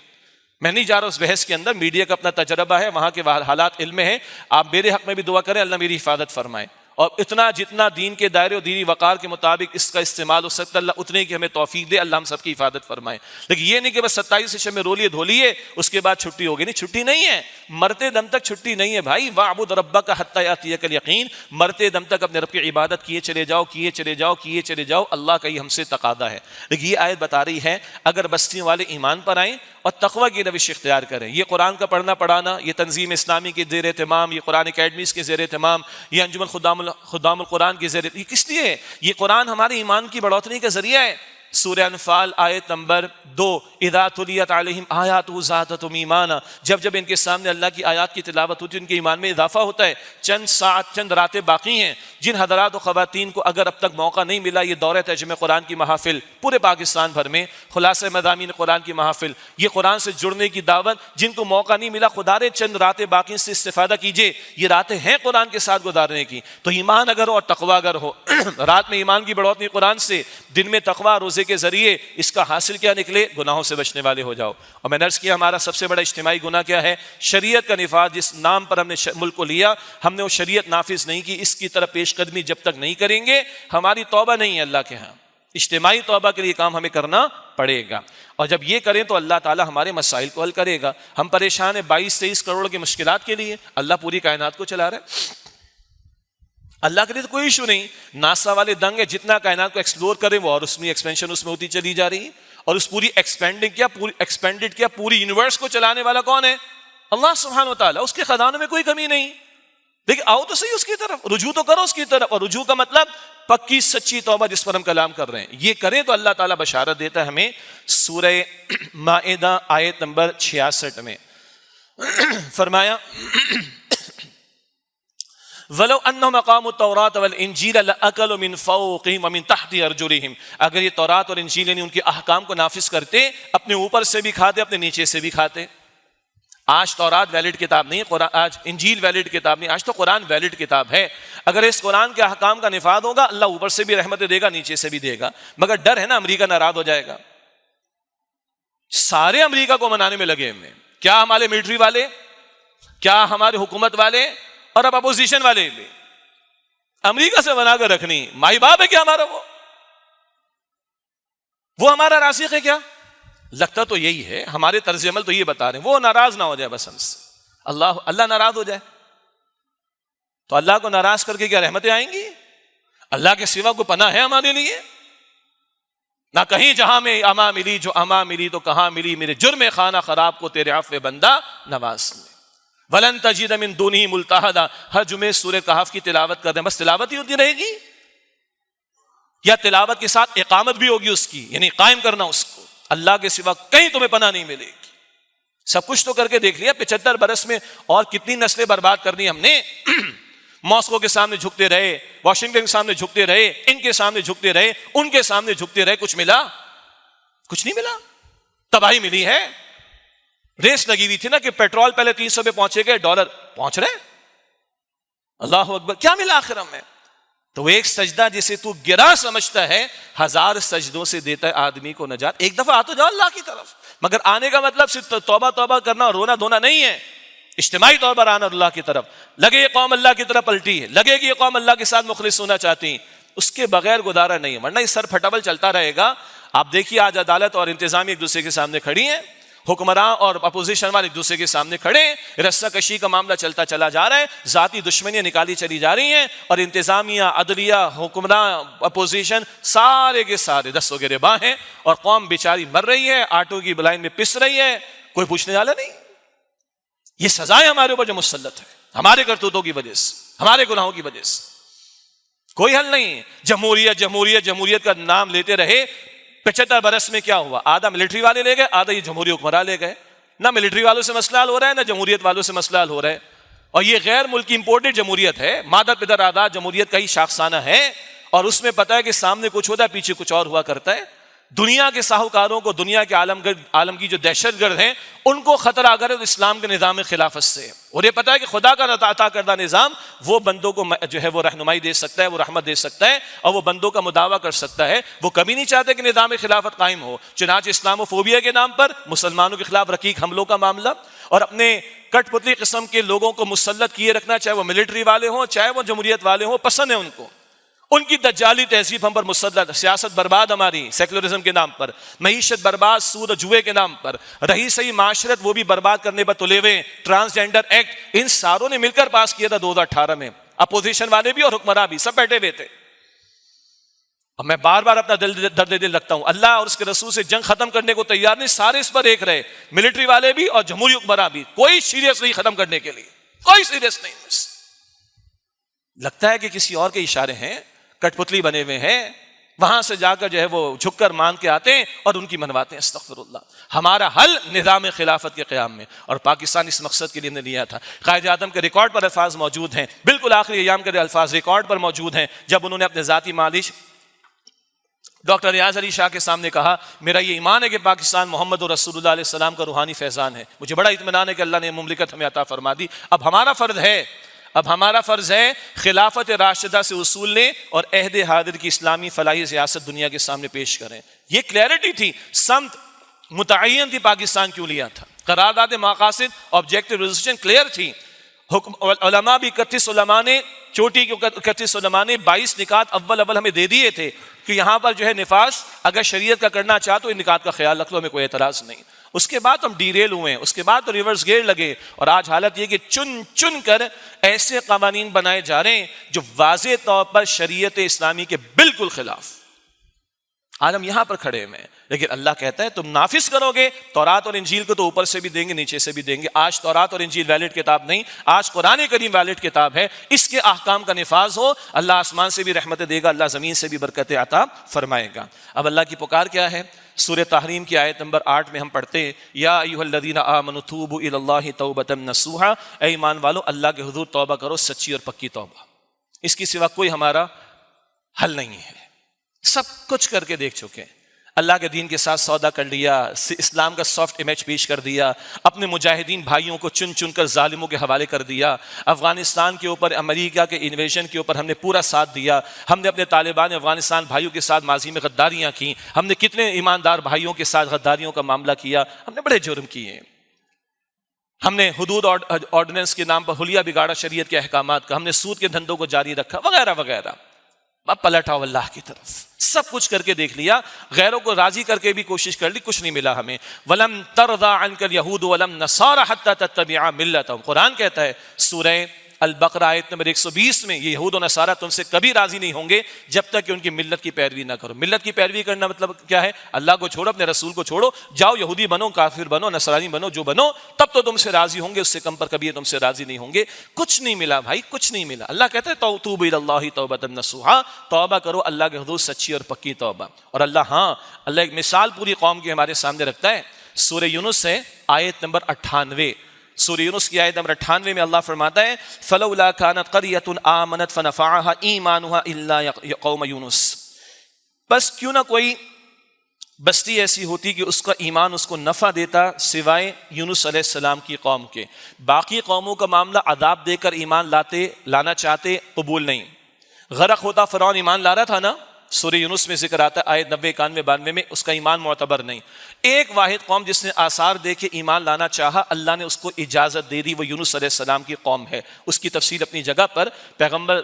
میں نہیں جا رہا اس بحث کے اندر، میڈیا کا اپنا تجربہ ہے، وہاں کے حالات علم میں ہیں. آپ میرے حق میں بھی دعا کریں، اللہ میری حفاظت فرمائے. اور اتنا جتنا دین کے دائرے اور دینی وقار کے مطابق اس کا استعمال ہو سکتا ہے، اللہ اتنے کی ہمیں توفیق دے. اللہ ہم سب کی حفاظت فرمائے. لیکن یہ نہیں کہ بس 27 شب میں رو لیے دھو لیے اس کے بعد چھٹی ہو گئی. نہیں، چھٹی نہیں ہے. مرتے دم تک چھٹی نہیں ہے بھائی. وَاعْبُدْ رَبَّكَ حَتَّىٰ يَأْتِيَكَ الْيَقِينُ، مرتے دم تک اپنے رب کی عبادت کیے چلے جاؤ، کیے چلے جاؤ، کیے چلے جاؤ. اللہ کا یہ ہم سے تقاضا ہے. لیکن یہ آیت بتا رہی ہے اگر بستیوں والے ایمان پر آئیں اور تقویٰ کی روش اختیار کریں. یہ قرآن کا پڑھنا پڑھانا، یہ تنظیم اسلامی کے زیر اہتمام، یہ قرآن اکیڈمیز کے زیر اہتمام، یہ انجمن خدام القرآن کے زیر، یہ کس لیے ہے؟ یہ قرآن ہمارے ایمان کی بڑھوتری کا ذریعہ ہے. سورہ انفال آیت نمبر 2، اذا تلیت علیہم آیاتہ زادتہم ایمانا، جب جب ان کے سامنے اللہ کی آیات کی تلاوت ہوتی ہے ان کے ایمان میں اضافہ ہوتا ہے. چند ساعت، چند راتیں باقی ہیں. جن حضرات و خواتین کو اگر اب تک موقع نہیں ملا یہ دورہ ترجمہ قرآن کی محافل پورے پاکستان بھر میں، خلاصہ مضامین قرآن کی محافل، یہ قرآن سے جڑنے کی دعوت، جن کو موقع نہیں ملا خدا رے چند راتیں باقی سے استفادہ کیجئے. یہ راتیں ہیں قرآن کے ساتھ گزارنے کی. تو ایمان اگر ہو اور تقویٰ اگر ہو، رات میں ایمان کی بڑھوتری قرآن سے، دن میں تقویٰ روزے کے ذریعے، اس کا حاصل کیا نکلے؟ گناہوں سے بچنے والے ہو جاؤ. اور میں نے عرض کیا ہمارا سب سے بڑا اجتماعی گناہ کیا ہے؟ شریعت کا نفاذ. جس نام پر ہم نے ملک کو لیا، ہم نے وہ شریعت نافذ نہیں کی. اس کی طرف پیش قدمی جب تک نہیں کریں گے ہماری توبہ نہیں ہے اللہ کے ہاں. اجتماعی توبہ کے لیے کام ہمیں کرنا پڑے گا. اور جب یہ کریں تو اللہ تعالیٰ ہمارے مسائل کو حل کرے گا. ہم پریشان ہیں 22-23 کروڑ کی مشکلات کے لیے، اللہ پوری کائنات کو چلا رہا ہے. اللہ کے لیے تو کوئی ایشو نہیں. ناسا والے دنگ ہے، جتنا کائنات کو ایکسپلور کریں وہ اور اس میں ایکسپینشن اس میں ہوتی چلی جا رہی ہے. اور اس پوری ایکسپینڈڈ کیا پوری یونیورس کو چلانے والا کون ہے؟ اللہ سبحانہ و تعالیٰ. اس کے خزانوں میں کوئی کمی نہیں. لیکن آؤ تو صحیح اس کی طرف، رجوع تو کرو اس کی طرف. اور رجوع کا مطلب پکی سچی توبہ جس پر ہم کلام کر رہے ہیں، یہ کریں تو اللہ تعالیٰ بشارت دیتا ہے ہمیں سورہ مائدہ آیت نمبر 66 میں. فرمایا وَلَوْ أَنَّهُمْ أَقَامُوا التَّوْرَاةَ وَالْإِنْجِيلَ لَأَكَلُوا مِنْ فَوْقِهِمْ وَمِنْ تَحْتِ أَرْجُلِهِمْ. اگر یہ تورات اور انجیل یعنی ان کے احکام کو نافذ کرتے، اپنے اوپر سے بھی کھاتے، اپنے نیچے سے بھی کھاتے. آج تورات ویلڈ کتاب نہیں ہے، آج انجیل ویلڈ کتاب نہیں، آج تو قرآن ویلڈ کتاب ہے. اگر اس قرآن کے احکام کا نفاذ ہوگا، اللہ اوپر سے بھی رحمت دے گا، نیچے سے بھی دے گا. مگر ڈر ہے نا امریکہ ناراض ہو جائے گا. سارے امریکہ کو منانے میں لگے ہوئے، کیا ہمارے ملٹری والے، کیا ہمارے حکومت والے، اور اب اپوزیشن والے بھی. امریکہ سے بنا کر رکھنی، مائی باپ ہے کیا ہمارا؟ وہ ہمارا رازق ہے کیا؟ لگتا تو یہی ہے، ہمارے طرز عمل تو یہ بتا رہے ہیں. وہ ناراض نہ ہو جائے بس ہم سے، اللہ ناراض ہو جائے تو اللہ کو ناراض کر کے کیا رحمتیں آئیں گی؟ اللہ کے سوا کو پناہ ہے ہمارے لیے؟ نہ کہیں جہاں میں اما ملی، جو اما ملی تو کہاں ملی، میرے جرم خانہ خراب کو تیرے عفو بندہ نواز لے. وَلَن تَجِدَ مِن دُونِهِ مُلْتَحَدًا. ہر جمعے سورہ کہف کی تلاوت کر دیں، بس تلاوت ہی ہوتی رہے گی یا تلاوت کے ساتھ اقامت بھی ہوگی اس کی، یعنی قائم کرنا اس کو. اللہ کے سوا کہیں تمہیں پناہ نہیں ملے گی. سب کچھ تو کر کے دیکھ لیا 75 برس میں، اور کتنی نسلیں برباد کرنی ہم نے. ماسکو کے سامنے جھکتے رہے، واشنگٹن کے سامنے جھکتے رہے، ان کے سامنے جھکتے رہے، ان کے سامنے جھکتے رہے. کچھ ملا؟ کچھ نہیں ملا. تباہی ملی ہے. ریس لگی ہوئی تھی نا کہ پیٹرول پہلے 300 پہ پہنچے گئے، ڈالر پہنچ رہے. اللہ اکبر. کیا ملا آخر میں؟ تو وہ ایک سجدہ جسے تو گرا سمجھتا ہے، 1000 سجدوں سے دیتا ہے آدمی کو نجات. ایک دفعہ آ تو جاؤ اللہ کی طرف. مگر آنے کا مطلب صرف توبہ کرنا اور رونا دھونا نہیں ہے، اجتماعی طور پر آنا اللہ کی طرف. لگے یہ قوم اللہ کی طرف پلٹی ہے، لگے کہ یہ قوم اللہ کے ساتھ مخلص ہونا چاہتی ہیں، اس کے بغیر گزارا نہیں ہے. ورنہ یہ سر پھٹاول چلتا رہے گا. آپ دیکھیے آج عدالت اور انتظامیہ ایک دوسرے کے سامنے کھڑی ہیں، حکمراں اور اپوزیشن والے ایک دوسرے کے سامنے کھڑے ہیں، رسہ کشی کا معاملہ چلتا چلا جا رہا ہے، ذاتی دشمنیاں نکالی چلی جا رہی ہیں، اور انتظامیہ، عدلیہ، حکمراں، اپوزیشن سارے کے سارے دستوں کے ربا ہیں، اور قوم بیچاری مر رہی ہے، آٹوں کی بلائن میں پس رہی ہے. کوئی پوچھنے والا نہیں. یہ سزائیں ہمارے اوپر جو مسلط ہے ہمارے کرتوتوں کی وجہ سے، ہمارے گناہوں کی وجہ سے. کوئی حل نہیں. جمہوریت جمہوریت جمہوریت کا نام لیتے رہے. 75 برس میں کیا ہوا؟ آدھا ملٹری والے لے گئے، آدھا یہ جمہوری حکمراں لے گئے. نہ ملٹری والوں سے مسئلہ حل ہو رہا ہے، نہ جمہوریت والوں سے مسئلہ حل ہو رہا ہے. اور یہ غیر ملکی امپورٹڈ جمہوریت ہے، مادر پدر آداد جمہوریت کا ہی شاخسانہ ہے، اور اس میں پتہ ہے کہ سامنے کچھ ہوتا ہے، پیچھے کچھ اور ہوا کرتا ہے. دنیا کے ساہوکاروں کو، دنیا کے عالم کی جو دہشت گرد ہیں، ان کو خطرہ اگر اسلام کے نظام خلافت سے. اور یہ پتہ ہے کہ خدا کا عطا کردہ نظام وہ بندوں کو جو ہے وہ رہنمائی دے سکتا ہے، وہ رحمت دے سکتا ہے، اور وہ بندوں کا مداوع کر سکتا ہے. وہ کبھی نہیں چاہتے کہ نظام خلافت قائم ہو. چنانچہ اسلام و فوبیا کے نام پر مسلمانوں کے خلاف رقیق حملوں کا معاملہ، اور اپنے کٹ پتلی قسم کے لوگوں کو مسلط کیے رکھنا، چاہے وہ ملٹری والے ہوں، چاہے وہ جمہوریت والے ہوں، پسند ہے ان کو. ان کی دجالی تہذیب ہم پر مسلط. سیاست برباد ہماری سیکولرزم کے نام پر، معیشت برباد سود جوئے کے نام پر، رہی صحیح معاشرت وہ بھی برباد کرنے پر تلے ہوئے. ٹرانسجینڈر ایکٹ ان ساروں نے مل کر پاس کیا تھا 2018 میں. اپوزیشن والے بھی اور حکمراں بھی سب بیٹھے ہوئے تھے. اور میں بار بار اپنا درد دل رکھتا ہوں، اللہ اور اس کے رسول سے جنگ ختم کرنے کو تیار نہیں. سارے اس پر ایک رہے، ملٹری والے بھی اور جمہوری حکمراں بھی. کوئی سیریس نہیں ختم کرنے کے لیے، کوئی سیریس نہیں. لگتا ہے کہ کسی اور کے اشارے ہیں، کٹ پتلی بنے ہوئے ہیں، وہاں سے جا کر جو ہے وہ جھک کر مان کے آتے ہیں اور ان کی منواتے ہیں. استغفر اللہ. ہمارا حل نظام خلافت کے قیام میں، اور پاکستان اس مقصد کے لیے نے لیا تھا. قائد اعظم کے ریکارڈ پر الفاظ موجود ہیں، بالکل آخری ایام کے الفاظ ریکارڈ پر موجود ہیں، جب انہوں نے اپنے ذاتی مالش ڈاکٹر ریاض علی شاہ کے سامنے کہا، میرا یہ ایمان ہے کہ پاکستان محمد رسول اللہ علیہ السلام کا روحانی فیضان ہے. مجھے بڑا اطمینان ہے کہ اللہ نے مملکت ہمیں عطا فرما دی. اب ہمارا فرض ہے خلافت راشدہ سے اصول لیں اور عہد حاضر کی اسلامی فلاحی سیاست دنیا کے سامنے پیش کریں. یہ کلیئرٹی تھی، سمت متعین تھی پاکستان کیوں لیا تھا. قرارداد مقاصد آبجیکٹو ریزولوشن کلیئر تھی. علماء بھی 31 علماء نے، چوٹی کے 31 علماء نے 22 نکات اول ہمیں دے دیے تھے کہ یہاں پر جو ہے نفاذ اگر شریعت کا کرنا چاہ تو ان نکات کا خیال رکھ لو، ہمیں کوئی اعتراض نہیں. اس کے بعد ہم ڈیریل ہوئے ہیں، اس کے بعد تو ریورس گیئر لگے، اور آج حالت یہ کہ چن کر ایسے قوانین بنائے جا رہے ہیں جو واضح طور پر شریعت اسلامی کے بالکل خلاف. آج ہم یہاں پر کھڑے ہوئے ہیں، لیکن اللہ کہتا ہے تم نافذ کرو گے تورات اور انجیل کو تو اوپر سے بھی دیں گے نیچے سے بھی دیں گے۔ آج تورات اور انجیل ویلڈ کتاب نہیں، آج قرآن کریم ویلڈ کتاب ہے، اس کے احکام کا نفاذ ہو، اللہ آسمان سے بھی رحمتیں دے گا، اللہ زمین سے بھی برکتیں عطا فرمائے گا۔ اب اللہ کی پکار کیا ہے؟ سورہ تحریم کی آیت نمبر 8 میں ہم پڑھتے ہیں یا ایھا الذین آمنوا توبوا الی اللہ توبۃ نصوحا، اے ایمان والو اللہ کے حضور توبہ کرو سچی اور پکی توبہ، اس کی سوا کوئی ہمارا حل نہیں ہے، سب کچھ کر کے دیکھ چکے ہیں، اللہ کے دین کے ساتھ سودا کر لیا، اسلام کا سافٹ امیج پیش کر دیا، اپنے مجاہدین بھائیوں کو چن چن کر ظالموں کے حوالے کر دیا، افغانستان کے اوپر امریکہ کے انویژن کے اوپر ہم نے پورا ساتھ دیا، ہم نے اپنے طالبان افغانستان بھائیوں کے ساتھ ماضی میں غداریاں کی، ہم نے کتنے ایماندار بھائیوں کے ساتھ غداریوں کا معاملہ کیا، ہم نے بڑے جرم کیے، ہم نے حدود آرڈیننس کے نام پر حلیہ بگاڑا شریعت کے احکامات کا، ہم نے سود کے دھندوں کو جاری رکھا وغیرہ وغیرہ۔ اب پلٹ آؤ اللہ کی طرف، سب کچھ کر کے دیکھ لیا، غیروں کو راضی کر کے بھی کوشش کر لی، کچھ نہیں ملا ہمیں۔ وَلَمْ تَرْضَىٰ عَنْكَ الْيَهُودُ وَلَمْ نَصَارَىٰ حَتَّىٰ تَتَّبِعَ مِلَّتَهُمْ، قرآن کہتا ہے سورہ البقرہ آیت نمبر 120 میں، یہ یہود و نصارہ تم سے کبھی راضی نہیں ہوں گے جب تک کہ ان کی ملت کی پیروی نہ کرو۔ ملت کی پیروی کرنا مطلب کیا ہے؟ اللہ کو چھوڑو، اپنے رسول کو چھوڑو، جاؤ یہودی بنو، کافر بنو، نصرانی بنو، جو بنو، تب تو تم سے راضی ہوں گے، اس سے کم پر کبھی تم سے راضی نہیں ہوں گے۔ کچھ نہیں ملا بھائی، کچھ نہیں ملا۔ اللہ کہتا ہے توبوا الی اللہ توبۃ نصوحا، توبہ کرو اللہ کے حضور سچی اور پکی توبہ۔ اور اللہ ایک مثال پوری قوم کی ہمارے سامنے رکھتا ہے، سورہ یونس ہے آیت نمبر 98، سورہ یونس کی آیت نمبر 98 میں اللہ فرماتا ہے فَلَوْلَا كَانَتْ قَرْيَةٌ آمَنَتْ فَنَفَعَهَا إِيمَانُهَا إِلَّا قَوْمَ یونس، بس کیوں نہ کوئی بستی ایسی ہوتی کہ اس کا ایمان اس کو نفع دیتا سوائے یونس علیہ السلام کی قوم کے، باقی قوموں کا معاملہ عذاب دے کر ایمان لانا چاہتے، قبول نہیں۔ غرق ہوتا فرعون ایمان لا رہا تھا نا، سورہ یونس میں ذکر آتا ہے آیت 90 91 92 میں، اس کا ایمان معتبر نہیں۔ ایک واحد قوم جس نے آثار دیکھے ایمان لانا چاہا، اللہ نے اس کو اجازت دے دی، وہ یونس علیہ السلام کی قوم ہے۔ اس کی تفصیل اپنی جگہ پر، پیغمبر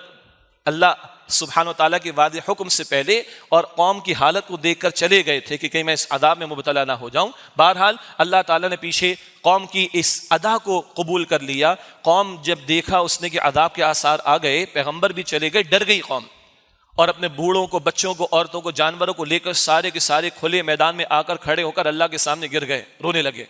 اللہ سبحانہ و تعالیٰ کے وعدے حکم سے پہلے اور قوم کی حالت کو دیکھ کر چلے گئے تھے کہ کہیں میں اس عذاب میں مبتلا نہ ہو جاؤں۔ بہرحال اللہ تعالیٰ نے پیچھے قوم کی اس ادا کو قبول کر لیا۔ قوم جب دیکھا اس نے کہ عذاب کے آثار آ گئے، پیغمبر بھی چلے گئے، ڈر گئی قوم، اور اپنے بوڑھوں کو، بچوں کو، عورتوں کو، جانوروں کو لے کر سارے کے سارے کھلے میدان میں آ کر کھڑے ہو کر اللہ کے سامنے گر گئے، رونے لگے۔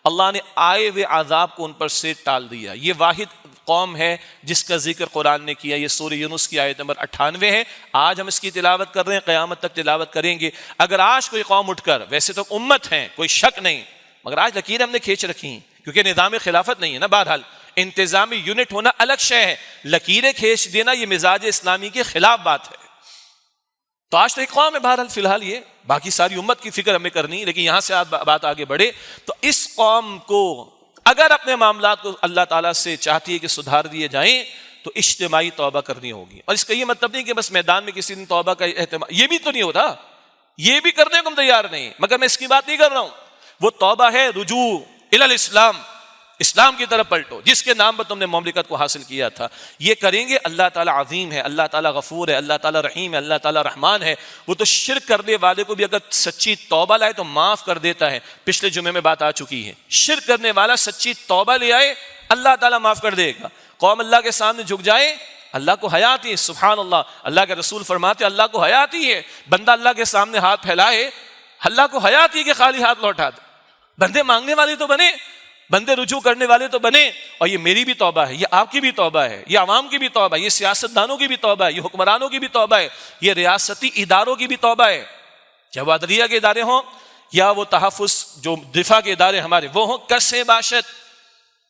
اللہ نے آئے ہوئے عذاب کو ان پر سے ٹال دیا۔ یہ واحد قوم ہے جس کا ذکر قرآن نے کیا، یہ سورہ یونس کی آیت نمبر 98 ہے۔ آج ہم اس کی تلاوت کر رہے ہیں، قیامت تک تلاوت کریں گے۔ اگر آج کوئی قوم اٹھ کر، ویسے تو امت ہیں کوئی شک نہیں، مگر آج لکیریں ہم نے کھینچ رکھی ہیں کیونکہ نظام خلافت نہیں ہے نا۔ بہرحال انتظامی یونٹ ہونا الگ شے ہے، لکیریں کھینچ دینا یہ مزاج اسلامی کے خلاف بات ہے۔ تو آج تو ایک قوم ہے بہرحال فی الحال، یہ باقی ساری امت کی فکر ہمیں کرنی، لیکن یہاں سے بات آگے بڑھے تو اس قوم کو اگر اپنے معاملات کو اللہ تعالیٰ سے چاہتی ہے کہ سدھار دیے جائیں تو اجتماعی توبہ کرنی ہوگی۔ اور اس کا یہ مطلب نہیں کہ بس میدان میں کسی نے توبہ کا اہتمام، یہ بھی تو نہیں ہوتا، یہ بھی کرنے کو ہم تیار نہیں، مگر میں اس کی بات نہیں کر رہا ہوں۔ وہ توبہ ہے رجوع الی الاسلام، اسلام کی طرف پلٹو، جس کے نام پر تم نے مملکت کو حاصل کیا تھا۔ یہ کریں گے، اللہ تعالیٰ عظیم ہے، اللہ تعالیٰ غفور ہے، اللہ تعالیٰ رحیم ہے، اللہ تعالیٰ رحمان ہے۔ وہ تو شرک کرنے والے کو بھی اگر سچی توبہ لائے تو معاف کر دیتا ہے، پچھلے جمعے میں بات آ چکی ہے۔ شرک کرنے والا سچی توبہ لے آئے، اللہ تعالیٰ معاف کر دے گا۔ قوم اللہ کے سامنے جھک جائے، اللہ کو حیا آتی ہے، سبحان اللہ، اللہ کے رسول فرماتے اللہ کو حیا آتی ہے، بندہ اللہ کے سامنے ہاتھ پھیلائے، اللہ کو حیا آتی ہے کہ خالی ہاتھ لوٹا دے۔ بندے مانگنے والے تو بنے، بندے رجوع کرنے والے تو بنے۔ اور یہ میری بھی توبہ ہے، یہ آپ کی بھی توبہ ہے، یہ عوام کی بھی توبہ ہے، یہ سیاستدانوں کی بھی توبہ ہے، یہ حکمرانوں کی بھی توبہ ہے، یہ ریاستی اداروں کی بھی توبہ ہے، چاہے وہ عدلیہ کے ادارے ہوں یا وہ تحفظ جو دفاع کے ادارے ہمارے وہ ہوں، کسے باشد،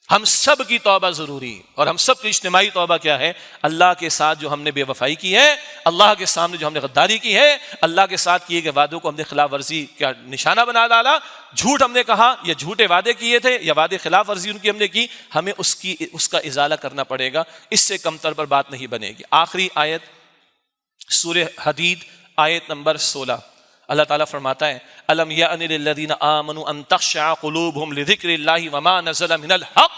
ہم سب کی توبہ ضروری۔ اور ہم سب کی اجتماعی توبہ کیا ہے؟ اللہ کے ساتھ جو ہم نے بے وفائی کی ہے، اللہ کے سامنے جو ہم نے غداری کی ہے، اللہ کے ساتھ کیے گئے وعدوں کو ہم نے خلاف ورزی کا نشانہ بنا ڈالا، جھوٹ ہم نے کہا یا جھوٹے وعدے کیے تھے یا وعدے خلاف ورزی ان کی ہم نے کی، ہمیں اس کا ازالہ کرنا پڑے گا، اس سے کم تر پر بات نہیں بنے گی۔ آخری آیت سورہ حدید آیت نمبر 16، اللہ تعالیٰ فرماتا ہے الم یأن للذین آمنوا ان تخشع قلوبہم لذکر اللہ وما نزل من الحق،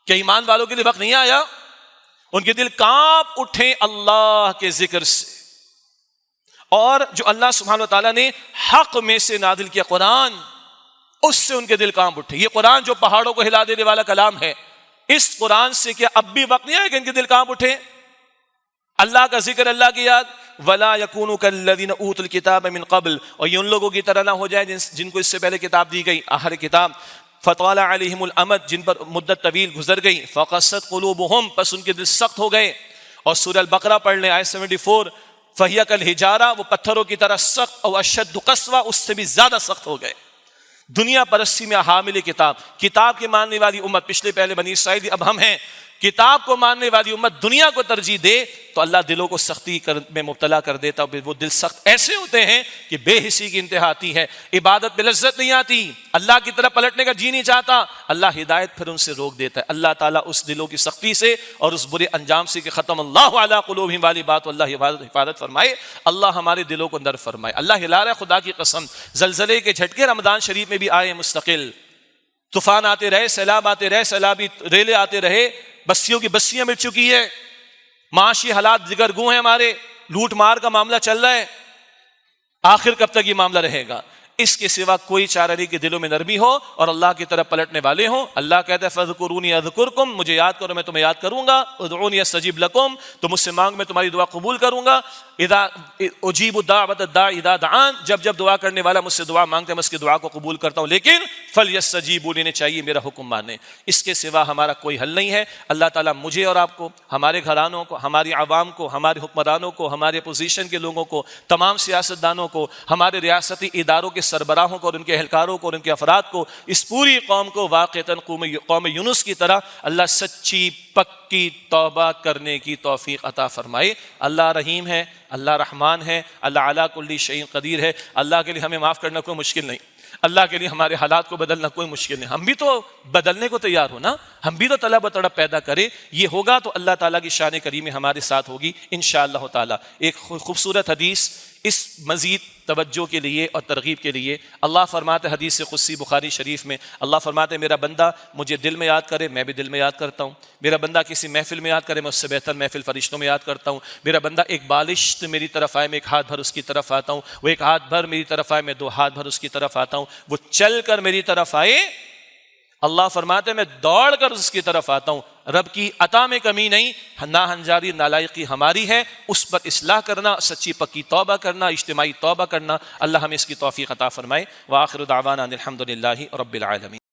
کہ ایمان والوں کے لیے وقت نہیں آیا ان کے دل کانپ اٹھیں اللہ کے ذکر سے، اور جو اللہ سبحانہ و تعالیٰ نے حق میں سے نازل کیا قرآن، اس سے ان کے دل کانپ اٹھے۔ یہ قرآن جو پہاڑوں کو ہلا دینے والا کلام ہے، اس قرآن سے کیا اب بھی وقت نہیں آئے کہ ان کے دل کانپ اٹھے؟ اللہ کا ذکر، اللہ کی یاد. ولا یکونوا کالذین اوتوا الکتاب من قبل، اور یہ ان لوگوں کی طرح نہ ہو جائے جن کو اس سے پہلے کتاب دی گئی، اہل کتاب. فطال علیہم الامد، جن پر مدت طویل گزر گئی. فقست قلوبہم، پس ان کے دل سخت ہو گئے. اور سورہ البقرہ پڑھ لیں آیت 74. فہی کالحجارہ، وہ پتھروں کی طرح سخت. اور اشد قسوہ، اس سے بھی زیادہ سخت ہو گئے. دنیا پرستی میں حامل کتاب کے ماننے والی امت، پچھلے پہلے بنی اسرائیل، اب ہم ہیں. کتاب کو ماننے والی امت دنیا کو ترجیح دے تو اللہ دلوں کو سختی میں مبتلا کر دیتا. وہ دل سخت ایسے ہوتے ہیں کہ بے حسی کی انتہا آتی ہے، عبادت میں لذت نہیں آتی، اللہ کی طرف پلٹنے کا جی نہیں چاہتا. اللہ ہدایت پھر ان سے روک دیتا ہے. اللہ تعالیٰ اس دلوں کی سختی سے اور اس برے انجام سے کہ ختم اللہ علی قلوبہم والی بات، اللہ حفاظت فرمائے. اللہ ہمارے دلوں کو نرم فرمائے. اللہ ہلا رہا ہے، خدا کی قسم. زلزلے کے جھٹکے رمضان شریف میں بھی آئے مستقل، طوفان آتے رہے، سیلاب آتے رہے، سیلابی ریلے آتے رہے، بستیوں کی بستیاں مٹ چکی ہے، معاشی حالات دگرگوں ہیں، ہمارے لوٹ مار کا معاملہ چل رہا ہے. آخر کب تک یہ معاملہ رہے گا؟ اس کے سوا کوئی چارہ نہیں کہ دلوں میں نرمی ہو اور اللہ کی طرف پلٹنے والے ہوں. اللہ کہتا ہے فاذکرونی اذکرکم، مجھے یاد کرو میں تمہیں یاد کروں گا. ادعونی استجب لکم، تو مجھ سے مانگ میں تمہاری دعا قبول کروں گا. اذا اجیب دعوت الداعی اذا دعان، جب دعا کرنے والا مجھ سے دعا مانگتا ہے میں اس کی دعا کو قبول کرتا ہوں. لیکن فلیستجیبوا لی، چاہیے میرا حکم مانیں. اس کے سوا ہمارا کوئی حل نہیں ہے. اللہ تعالیٰ مجھے اور آپ کو، ہمارے گھرانوں کو، ہماری عوام کو، ہمارے حکمرانوں کو، ہمارے اپوزیشن کے لوگوں کو، تمام سیاستدانوں کو، ہمارے ریاستی اداروں کے سربراہوں کو اور ان کے اہلکاروں کو اور ان کے افراد کو، اس پوری قوم کو واقعتاً قوم یونس کی طرح اللہ سچی پکی توبہ کرنے کی توفیق عطا فرمائے. اللہ رحیم ہے، اللہ رحمان ہے، اللہ علی کل شیء قدیر ہے. اللہ کے لیے ہمیں معاف کرنا کوئی مشکل نہیں، اللہ کے لیے ہمارے حالات کو بدلنا کوئی مشکل نہیں. ہم بھی تو بدلنے کو تیار ہو نا، ہم بھی تو طلب و تڑپ پیدا کرے. یہ ہوگا تو اللہ تعالیٰ کی شان کریمی ہمارے ساتھ ہوگی انشاءاللہ تعالیٰ. ایک خوبصورت حدیث اس مزید توجہ کے لیے اور ترغیب کے لیے. اللہ فرماتے حدیث قدسی بخاری شریف میں، اللہ فرماتے میرا بندہ مجھے دل میں یاد کرے، میں بھی دل میں یاد کرتا ہوں. میرا بندہ کسی محفل میں یاد کرے، میں اس سے بہتر محفل فرشتوں میں یاد کرتا ہوں. میرا بندہ ایک بالشت میری طرف آئے، میں ایک ہاتھ بھر اس کی طرف آتا ہوں. وہ ایک ہاتھ بھر میری طرف آئے، میں دو ہاتھ بھر اس کی طرف آتا ہوں. وہ چل کر میری طرف آئے، اللہ فرماتے میں دوڑ کر اس کی طرف آتا ہوں. رب کی عطا میں کمی نہیں، ناہنجاری نالائقی ہماری ہے. اس پر اصلاح کرنا، سچی پکی توبہ کرنا، اجتماعی توبہ کرنا. اللہ ہمیں اس کی توفیق عطا فرمائے. وآخر دعوانا الحمدللہ رب العالمین.